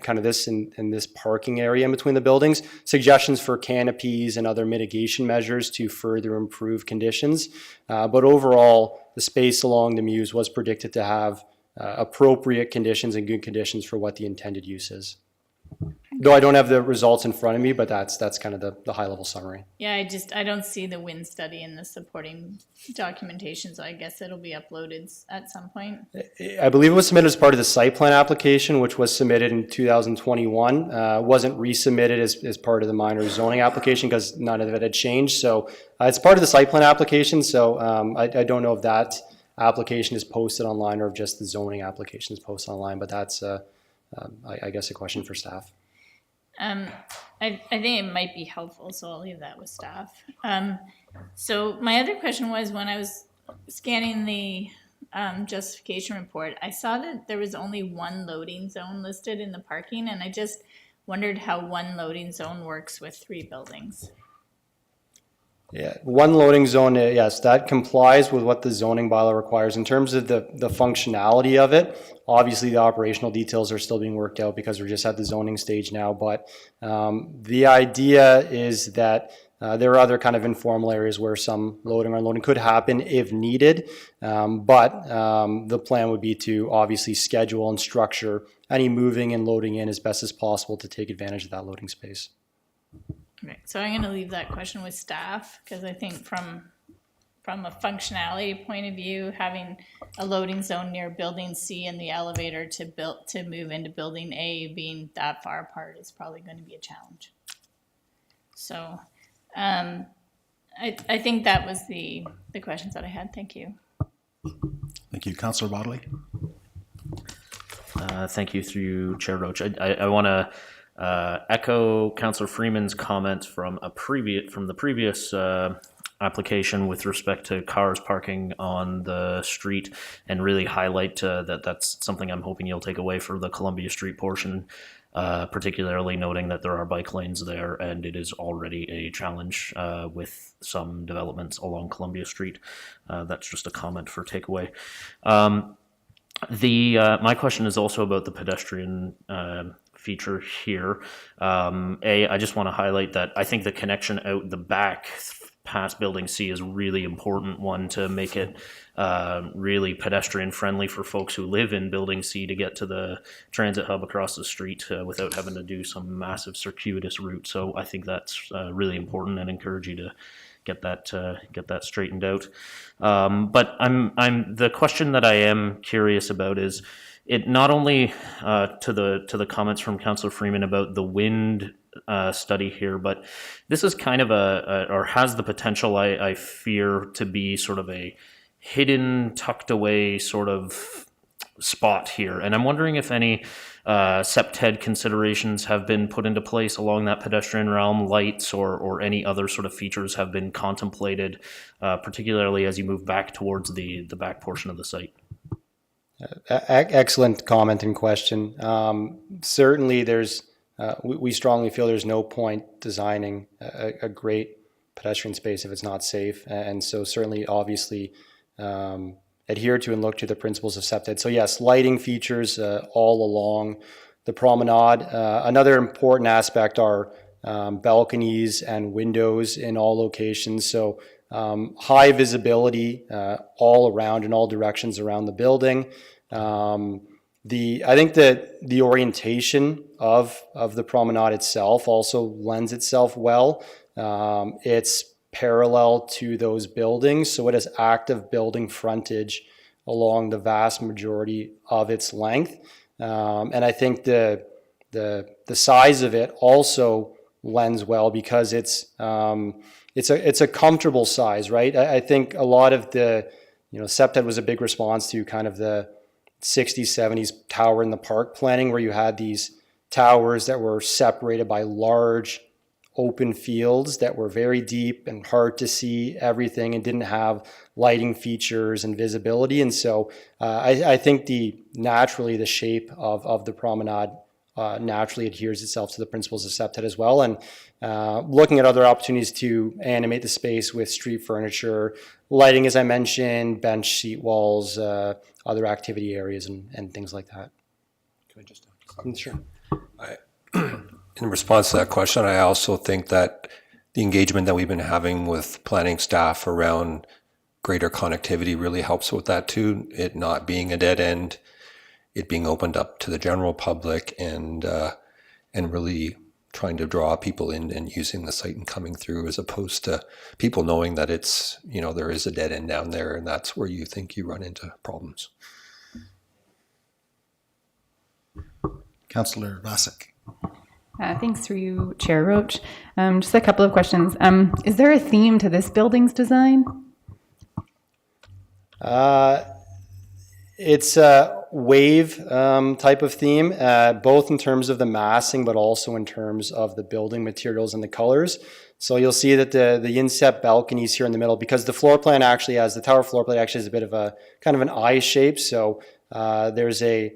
kind of this in this parking area in between the buildings. Suggestions for canopies and other mitigation measures to further improve conditions. But overall, the space along the Mews was predicted to have appropriate conditions and good conditions for what the intended use is. Though I don't have the results in front of me, but that's kind of the high level summary. Yeah, I don't see the wind study in the supporting documentation, so I guess it'll be uploaded at some point. I believe it was submitted as part of the site plan application, which was submitted in 2021. Wasn't resubmitted as part of the minor zoning application because none of it had changed. So it's part of the site plan application. So I don't know if that application is posted online or if just the zoning application is posted online, but that's I guess a question for staff. I think it might be helpful, so I'll leave that with staff. So my other question was, when I was scanning the justification report, I saw that there was only one loading zone listed in the parking, and I just wondered how one loading zone works with 3 buildings. Yeah, one loading zone, yes, that complies with what the zoning bylaw requires. In terms of the functionality of it, obviously the operational details are still being worked out because we're just at the zoning stage now, but the idea is that there are other kind of informal areas where some loading or unloading could happen if needed, but the plan would be to obviously schedule and structure any moving and loading in as best as possible to take advantage of that loading space. Right. So I'm going to leave that question with staff, because I think from a functionality point of view, having a loading zone near building C and the elevator to move into building A being that far apart is probably going to be a challenge. So I think that was the questions that I had. Thank you. Thank you. Councillor Bodley? Thank you through Chair Roach. I want to echo Councillor Freeman's comments from the previous application with respect to cars parking on the street, and really highlight that's something I'm hoping you'll take away for the Columbia Street portion, particularly noting that there are bike lanes there and it is already a challenge with some developments along Columbia Street. That's just a comment for takeaway. My question is also about the pedestrian feature here. I just want to highlight that I think the connection out the back past building C is really important one to make it really pedestrian friendly for folks who live in building C to get to the transit hub across the street without having to do some massive circuitous route. So I think that's really important, and encourage you to get that straightened out. But the question that I am curious about is, it not only to the comments from Councillor Freeman about the wind study here, but this is kind of or has the potential, I fear, to be sort of a hidden, tucked away sort of spot here. And I'm wondering if any SEPTED considerations have been put into place along that pedestrian realm, lights or any other sort of features have been contemplated, particularly as you move back towards the back portion of the site. Excellent comment and question. Certainly we strongly feel there's no point designing a great pedestrian space if it's not safe. And so certainly, obviously, adhere to and look to the principles of SEPTED. So yes, lighting features all along the promenade. Another important aspect are balconies and windows in all locations. So high visibility all around in all directions around the building. I think that the orientation of the promenade itself also lends itself well. It's parallel to those buildings, so it has active building frontage along the vast majority of its length. And I think the size of it also lends well because it's a comfortable size, right? I think a lot of the, SEPTED was a big response to kind of the 60s, 70s tower in the park planning, where you had these towers that were separated by large open fields that were very deep and hard to see everything and didn't have lighting features and visibility. And so I think naturally the shape of the promenade naturally adheres itself to the principles of SEPTED as well. And looking at other opportunities to animate the space with street furniture, lighting, as I mentioned, bench seat walls, other activity areas and things like that. Can I just Sure. In response to that question, I also think that the engagement that we've been having with planning staff around greater connectivity really helps with that too. It not being a dead end, it being opened up to the general public, and really trying to draw people in and using the site and coming through, as opposed to people knowing that it's, there is a dead end down there and that's where you think you run into problems. Councillor Vlasic. Thanks through you, Chair Roach. Just a couple of questions. Is there a theme to this building's design? It's a wave type of theme, both in terms of the massing, but also in terms of the building materials and the colors. So you'll see that the inset balconies here in the middle, because the floor plan actually has, the tower floor plan actually has a bit of a kind of an I shape. So there's a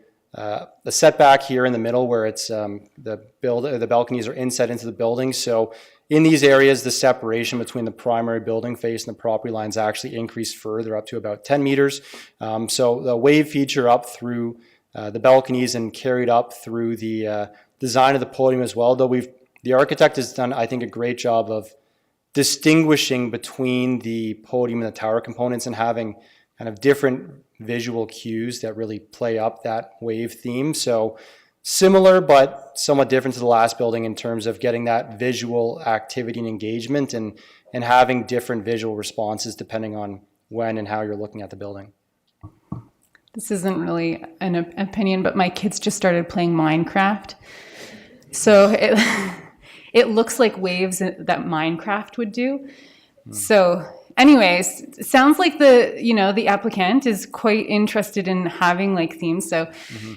setback here in the middle where it's the balconies are inset into the building. So in these areas, the separation between the primary building face and the property lines actually increased further up to about 10 meters. So the wave feature up through the balconies and carried up through the design of the podium as well, though the architect has done, I think, a great job of distinguishing between the podium and the tower components and having kind of different visual cues that really play up that wave theme. So similar, but somewhat different to the last building in terms of getting that visual activity and engagement and having different visual responses depending on when and how you're looking at the building. This isn't really an opinion, but my kids just started playing Minecraft. So it looks like waves that Minecraft would do. So anyways, it sounds like the applicant is quite interested in having like themes. So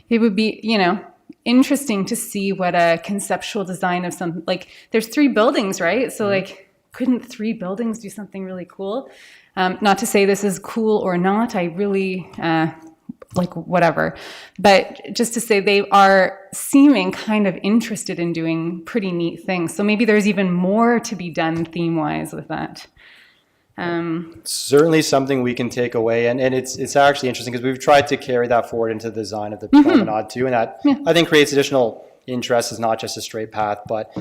it would be, interesting to see what a conceptual design of some, like there's 3 buildings, right? So like, couldn't 3 buildings do something really cool? Not to say this is cool or not, I really, like whatever, but just to say they are seeming kind of interested in doing pretty neat things. So maybe there's even more to be done theme-wise with that. Certainly something we can take away, and it's actually interesting because we've tried to carry that forward into the design of the promenade too, and that I think creates additional interest. Is not just a straight path, but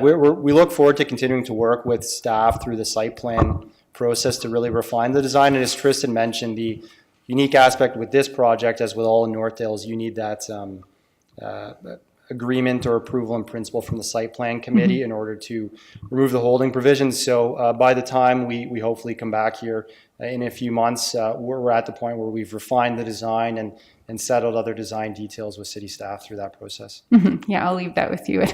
we look forward to continuing to work with staff through the site plan process to really refine the design. And as Tristan mentioned, the unique aspect with this project, as with all in Northdale, is you need that agreement or approval in principle from the site plan committee in order to remove the holding provisions. So by the time we hopefully come back here in a few months, we're at the point where we've refined the design and settled other design details with city staff through that process. Yeah, I'll leave that with you.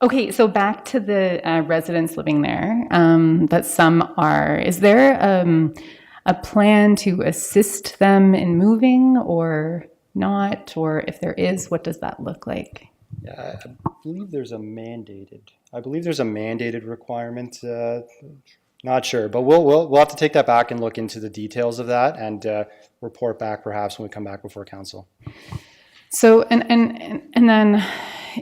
Okay, so back to the residents living there, that some are. Is there a plan to assist them in moving or not? Or if there is, what does that look like? Yeah, I believe there's a mandated requirement. Not sure, but we'll have to take that back and look into the details of that and report back perhaps when we come back before council. So, and then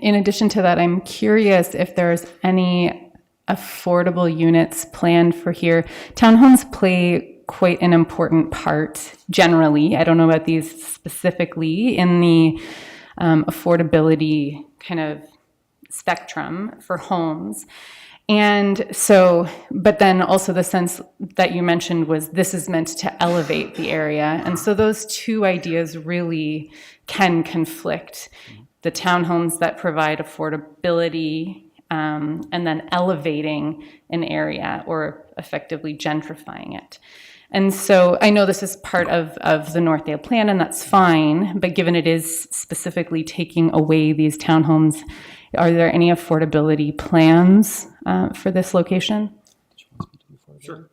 in addition to that, I'm curious if there's any affordable units planned for here. Townhomes play quite an important part generally. I don't know about these specifically in the affordability kind of spectrum for homes. And so, but then also the sense that you mentioned was this is meant to elevate the area. And so those two ideas really can conflict. The townhomes that provide affordability and then elevating an area or effectively gentrifying it. And so I know this is part of the Northdale plan, and that's fine, but given it is specifically taking away these townhomes, are there any affordability plans for this location? Sure.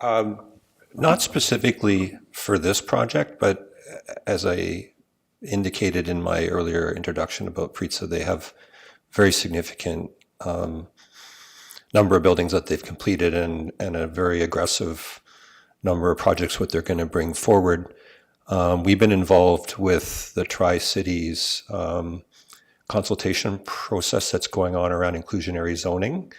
Not specifically for this project, but as I indicated in my earlier introduction about Pritsa, they have very significant number of buildings that they've completed and a very aggressive number of projects what they're going to bring forward. We've been involved with the Tri-Cities consultation process that's going on around inclusionary zoning.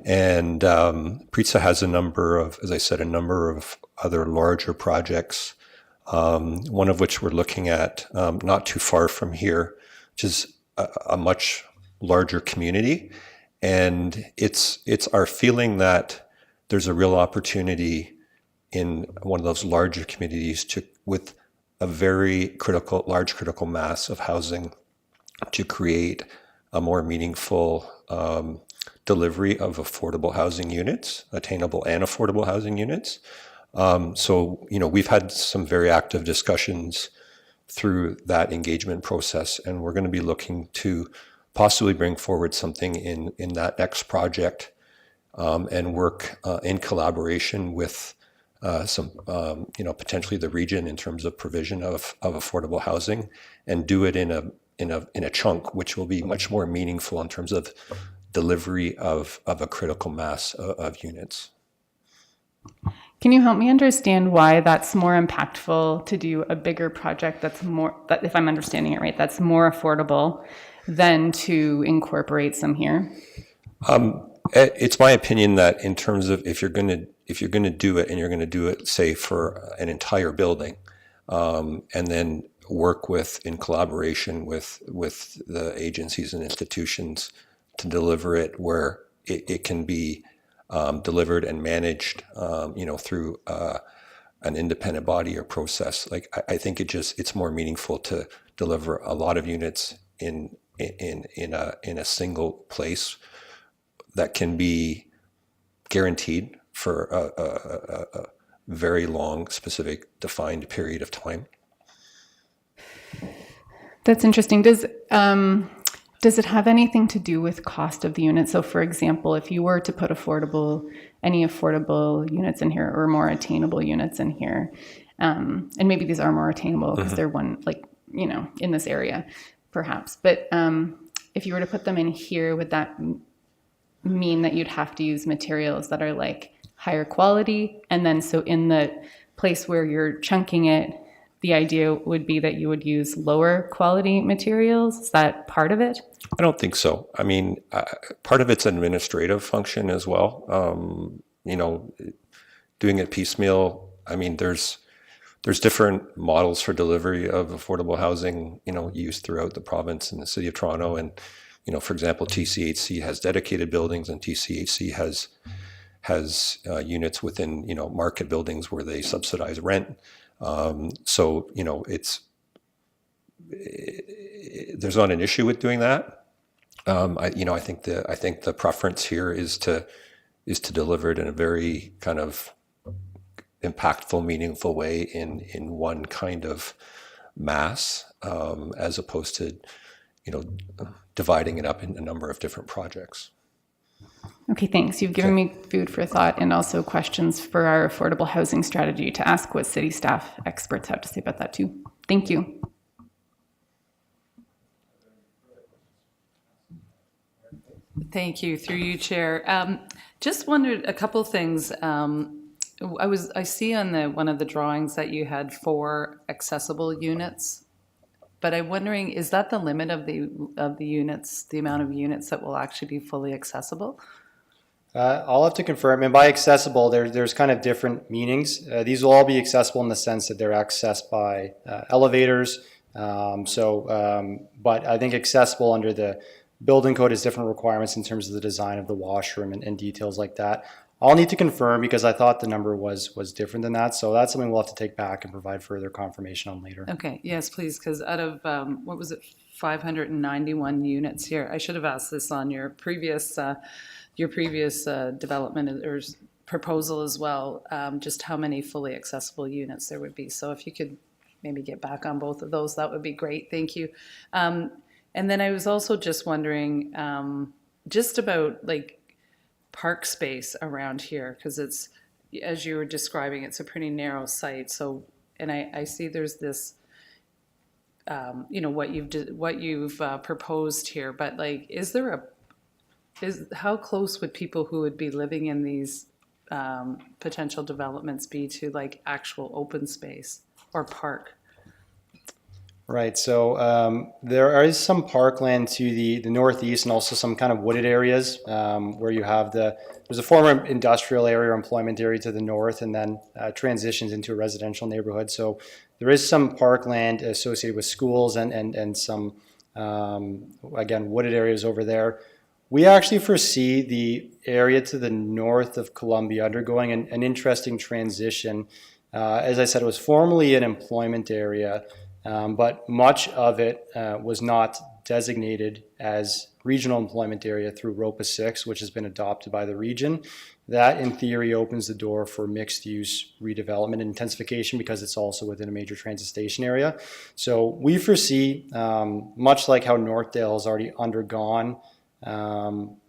And Pritsa has a number of, as I said, a number of other larger projects, one of which we're looking at not too far from here, which is a much larger community. And it's our feeling that there's a real opportunity in one of those larger communities with a very large critical mass of housing to create a more meaningful delivery of affordable housing units, attainable and affordable housing units. So, we've had some very active discussions through that engagement process, and we're going to be looking to possibly bring forward something in that next project and work in collaboration with some, potentially the region in terms of provision of affordable housing, and do it in a chunk, which will be much more meaningful in terms of delivery of a critical mass of units. Can you help me understand why that's more impactful to do a bigger project that, if I'm understanding it right, that's more affordable than to incorporate some here? It's my opinion that in terms of if you're going to do it, and you're going to do it, say, for an entire building, and then work in collaboration with the agencies and institutions to deliver it where it can be delivered and managed, through an independent body or process. Like I think it's more meaningful to deliver a lot of units in a single place that can be guaranteed for a very long, specific, defined period of time. That's interesting. Does it have anything to do with cost of the unit? So, for example, if you were to put any affordable units in here or more attainable units in here, and maybe these are more attainable because they're in this area, perhaps. But if you were to put them in here, would that mean that you'd have to use materials that are like higher quality? And then so in the place where you're chunking it, the idea would be that you would use lower quality materials? Is that part of it? I don't think so. I mean, part of it's an administrative function as well. Doing it piecemeal. I mean, there's different models for delivery of affordable housing, used throughout the province and the city of Toronto. And, for example, TCHC has dedicated buildings, and TCHC has units within, market buildings where they subsidize rent. So, there's not an issue with doing that. I think the preference here is to deliver it in a very kind of impactful, meaningful way in one kind of mass, as opposed to, dividing it up in a number of different projects. Okay, thanks. You've given me food for thought and also questions for our affordable housing strategy to ask what city staff experts have to say about that too. Thank you. Thank you, through you, Chair. Just wondered a couple things. I see on one of the drawings that you had 4 accessible units, but I'm wondering, is that the limit of the units, the amount of units that will actually be fully accessible? I'll have to confirm. And by accessible, there's kind of different meanings. These will all be accessible in the sense that they're accessed by elevators. But I think accessible under the building code has different requirements in terms of the design of the washroom and details like that. I'll need to confirm because I thought the number was different than that. So that's something we'll have to take back and provide further confirmation on later. Okay, yes, please, because out of, what was it, 591 units here, I should have asked this on your previous development or proposal as well, just how many fully accessible units there would be. So if you could maybe get back on both of those, that would be great. Thank you. And then I was also just wondering, just about like park space around here, because it's, as you were describing, it's a pretty narrow site. So, and I see there's this, what you've proposed here, but like, how close would people who would be living in these potential developments be to like actual open space or park? Right, so there is some parkland to the northeast and also some kind of wooded areas where you have there's a former industrial area or employment area to the north and then transitions into a residential neighborhood. So there is some parkland associated with schools and some, again, wooded areas over there. We actually foresee the area to the north of Columbia undergoing an interesting transition. As I said, it was formerly an employment area. But much of it was not designated as regional employment area through ROPA 6, which has been adopted by the region. That, in theory, opens the door for mixed-use redevelopment and intensification because it's also within a major transit station area. So we foresee, much like how Northdale has already undergone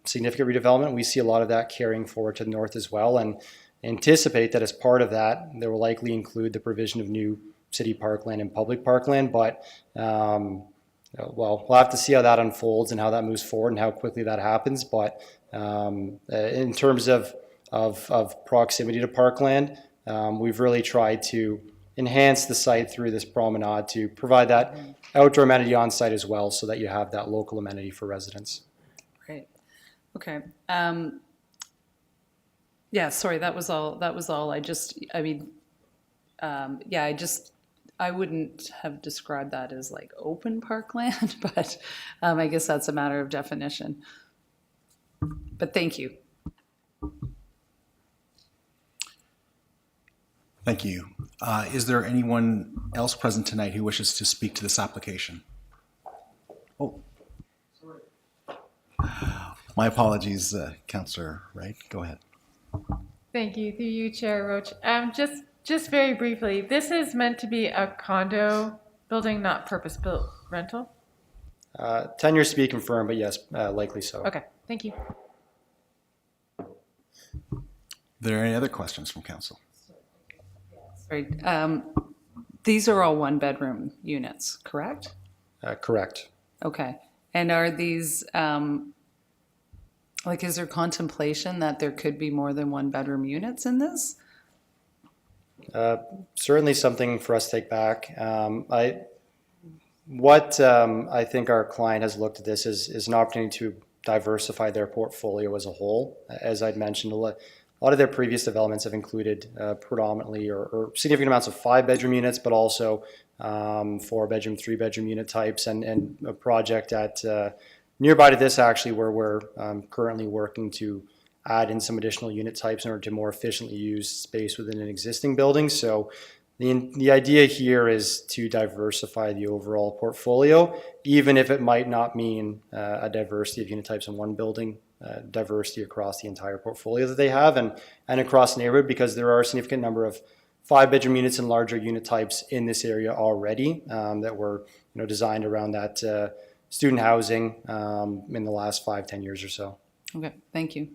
significant redevelopment, we see a lot of that carrying forward to the north as well, and anticipate that as part of that, there will likely include the provision of new city parkland and public parkland, but well, we'll have to see how that unfolds and how that moves forward and how quickly that happens. But in terms of proximity to parkland, we've really tried to enhance the site through this promenade to provide that outdoor amenity on site as well, so that you have that local amenity for residents. Great. Okay. Yeah. Sorry, that was all. I wouldn't have described that as like open parkland, but I guess that's a matter of definition. But thank you. Thank you. Is there anyone else present tonight who wishes to speak to this application? Oh. My apologies, Councillor Wright. Go ahead. Thank you. Through you, Chair Roach. Just very briefly, this is meant to be a condo building, not purpose-built rental? Tenure to be confirmed, but yes, likely so. Okay, thank you. Are there any other questions from council? Sorry. These are all one-bedroom units, correct? Correct. Okay. And are these, is there contemplation that there could be more than one-bedroom units in this? Certainly something for us to take back. I think our client has looked at this is an opportunity to diversify their portfolio as a whole. As I'd mentioned, a lot of their previous developments have included predominantly or significant amounts of 5-bedroom units, but also 4-bedroom, 3-bedroom unit types, and a project at nearby to this actually where we're currently working to add in some additional unit types in order to more efficiently use space within an existing building. So the idea here is to diversify the overall portfolio, even if it might not mean a diversity of unit types in one building, diversity across the entire portfolio that they have and across the neighborhood, because there are a significant number of 5-bedroom units and larger unit types in this area already that were designed around that student housing in the last 5-10 years or so. Okay, thank you.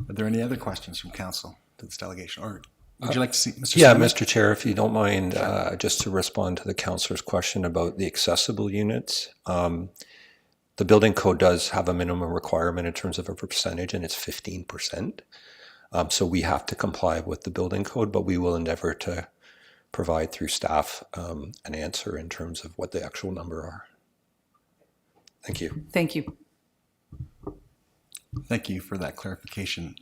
Are there any other questions from council to this delegation? Or would you like to see Mr. Yeah, Simon? Mr. Chair, if you don't mind, just to respond to the councillor's question about the accessible units. The building code does have a minimum requirement in terms of a percentage, and it's 15%. So we have to comply with the building code, but we will endeavor to provide through staff an answer in terms of what the actual number are. Thank you. Thank you. Thank you for that clarification.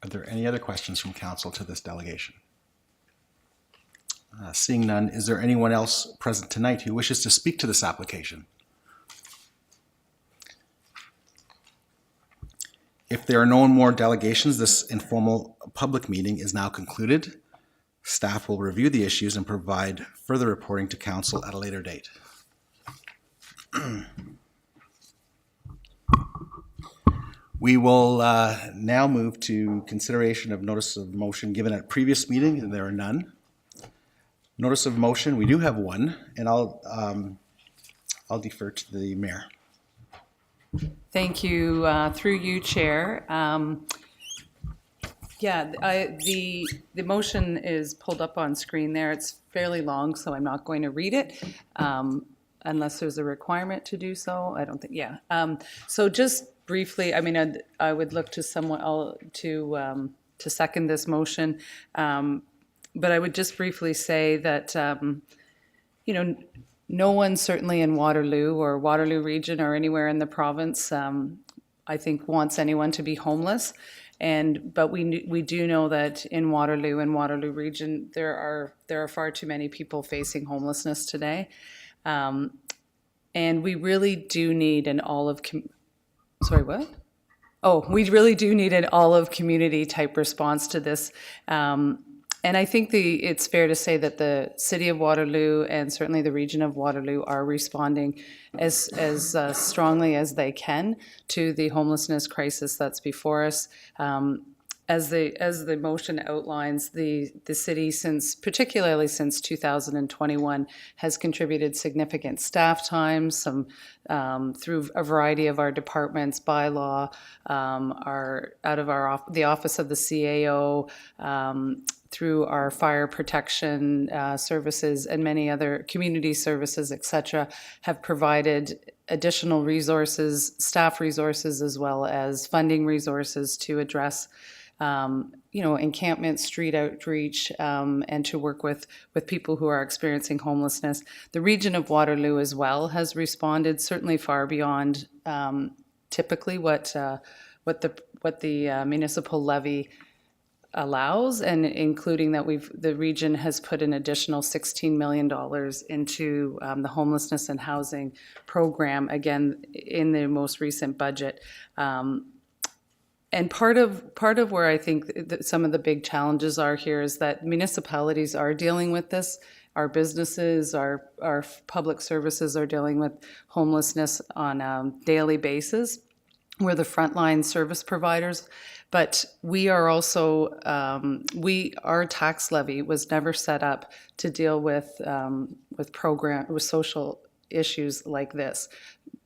Are there any other questions from council to this delegation? Seeing none, is there anyone else present tonight who wishes to speak to this application? If there are no more delegations, this informal public meeting is now concluded. Staff will review the issues and provide further reporting to council at a later date. We will now move to consideration of notice of motion given at previous meeting, and there are none. Notice of motion, we do have one, and I'll defer to the mayor. Thank you, through you, Chair. The motion is pulled up on screen there. It's fairly long, so I'm not going to read it unless there's a requirement to do so. I don't think, so just briefly, I mean, I would look to someone to second this motion. But I would just briefly say that, no one certainly in Waterloo or Waterloo region or anywhere in the province, I think, wants anyone to be homeless. But we do know that in Waterloo and Waterloo region, there are far too many people facing homelessness today. And we really do need an we really do need an all of community type response to this. And I think it's fair to say that the City of Waterloo and certainly the region of Waterloo are responding as strongly as they can to the homelessness crisis that's before us. As the motion outlines, the city, particularly since 2021, has contributed significant staff time, through a variety of our departments, bylaw, the office of the CAO, through our fire protection services and many other community services, et cetera, have provided additional resources, staff resources, as well as funding resources to address encampment, street outreach, and to work with people who are experiencing homelessness. The region of Waterloo as well has responded, certainly far beyond typically what the municipal levy allows, and including that the region has put an additional $16 million into the homelessness and housing program, again, in the most recent budget. And part of where I think that some of the big challenges are here is that municipalities are dealing with this. Our businesses, our public services are dealing with homelessness on a daily basis. We're the frontline service providers, but we are also, our tax levy was never set up to deal with social issues like this.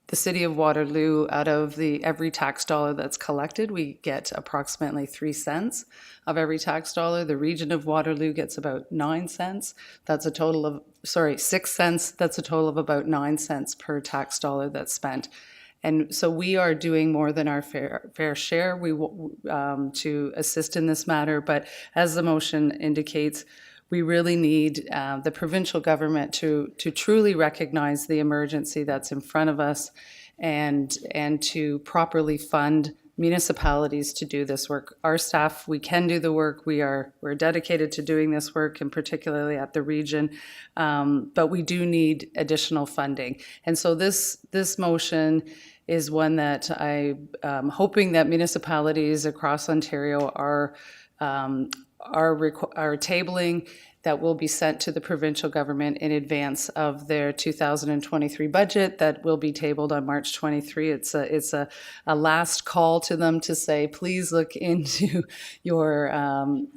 The City of Waterloo, out of every tax dollar that's collected, we get approximately 3 cents of every tax dollar. The region of Waterloo gets about 9 cents. That's a total of, 6 cents. That's a total of about 9 cents per tax dollar that's spent. And so we are doing more than our fair share to assist in this matter. But as the motion indicates, we really need the provincial government to truly recognize the emergency that's in front of us and to properly fund municipalities to do this work. Our staff, we can do the work. We're dedicated to doing this work, and particularly at the region, but we do need additional funding. And so this motion is one that I'm hoping that municipalities across Ontario are tabling, that will be sent to the provincial government in advance of their 2023 budget that will be tabled on March 23. It's a last call to them to say, please look into your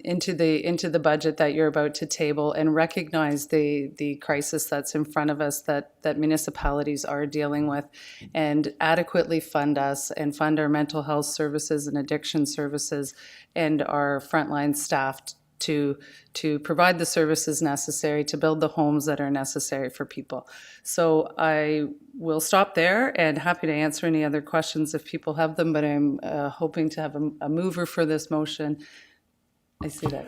into the budget that you're about to table and recognize the crisis that's in front of us that municipalities are dealing with, and adequately fund us and fund our mental health services and addiction services and our frontline staff to provide the services necessary to build the homes that are necessary for people. So I will stop there and happy to answer any other questions if people have them, but I'm hoping to have a mover for this motion. I see that.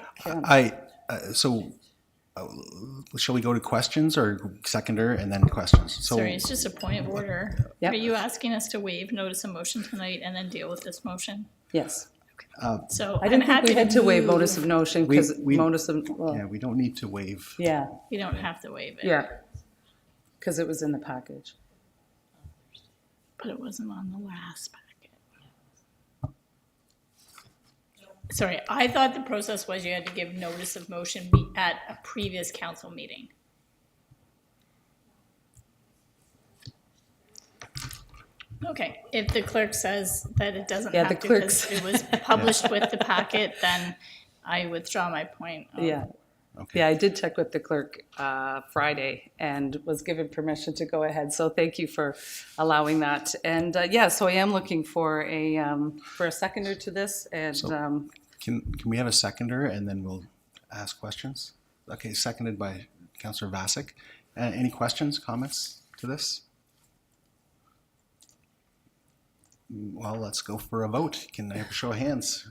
Shall we go to questions, or seconder and then questions? Sorry, it's just a point of order. Yep. Are you asking us to waive notice of motion tonight and then deal with this motion? Yes. So I didn't I'm think we happy had to waive move. notice of motion We- because we- notice of, well, Yeah, we don't need to waive. yeah, You don't have to waive it. yeah. Because it was in the package. But it wasn't on the last packet. Sorry, I thought the process was you had to give notice of motion at a previous council meeting. Okay, if the clerk says that it doesn't Yeah, have the to clerk's- because it was published with the packet, then I withdraw my point. Yeah. Okay. Yeah, I did check with the clerk Friday and was given permission to go ahead. So thank you for allowing that. And yeah, so I am looking for a seconder to this. And Can we have a seconder and then we'll ask questions? Okay, seconded by Councillor Vasek. Any questions, comments to this? Well, let's go for a vote. Can I have a show of hands?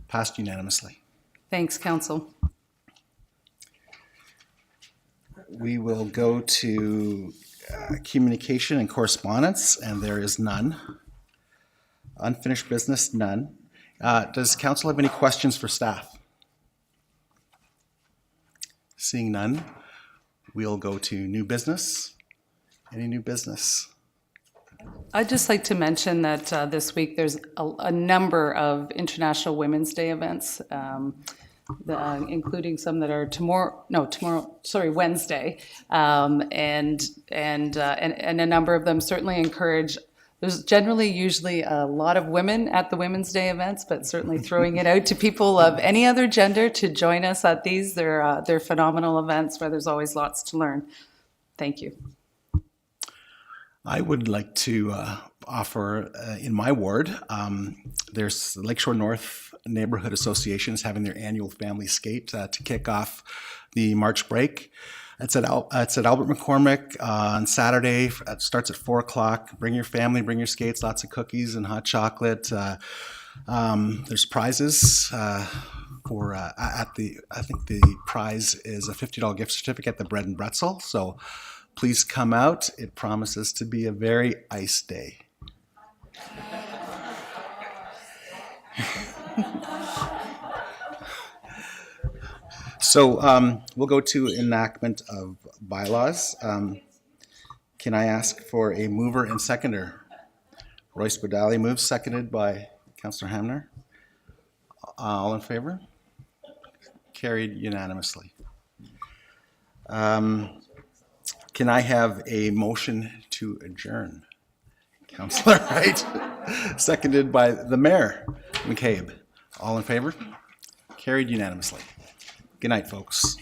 Passed unanimously. thanks, council. We will go to communication and correspondence, and there is none. Unfinished business, none. Does council have any questions for staff? Seeing none, we'll go to new business. Any new business? I'd just like to mention that this week there's a number of International Women's Day events, including some that are Wednesday. And a number of them certainly encourage, there's usually a lot of women at the Women's Day events, but certainly throwing it out to people of any other gender to join us at these. They're phenomenal events where there's always lots to learn. Thank you. I would like to offer in my ward, there's the Lakeshore North Neighborhood Association is having their annual family skate to kick off the March break. It's at Albert McCormick on Saturday. It starts at 4 o'clock. Bring your family, bring your skates, lots of cookies and hot chocolate. There's prizes for I think the prize is a $50 gift certificate at the Bread and Bretzel. So please come out. It promises to be a very ice day. So we'll go to enactment of bylaws. Can I ask for a mover and seconder? Royce Badali moves, seconded by Councillor Hamner. All in favor? Carried unanimously. Can I have a motion to adjourn? Councillor Wright, seconded by the Mayor McCabe. All in favor? Carried unanimously. Good night, folks.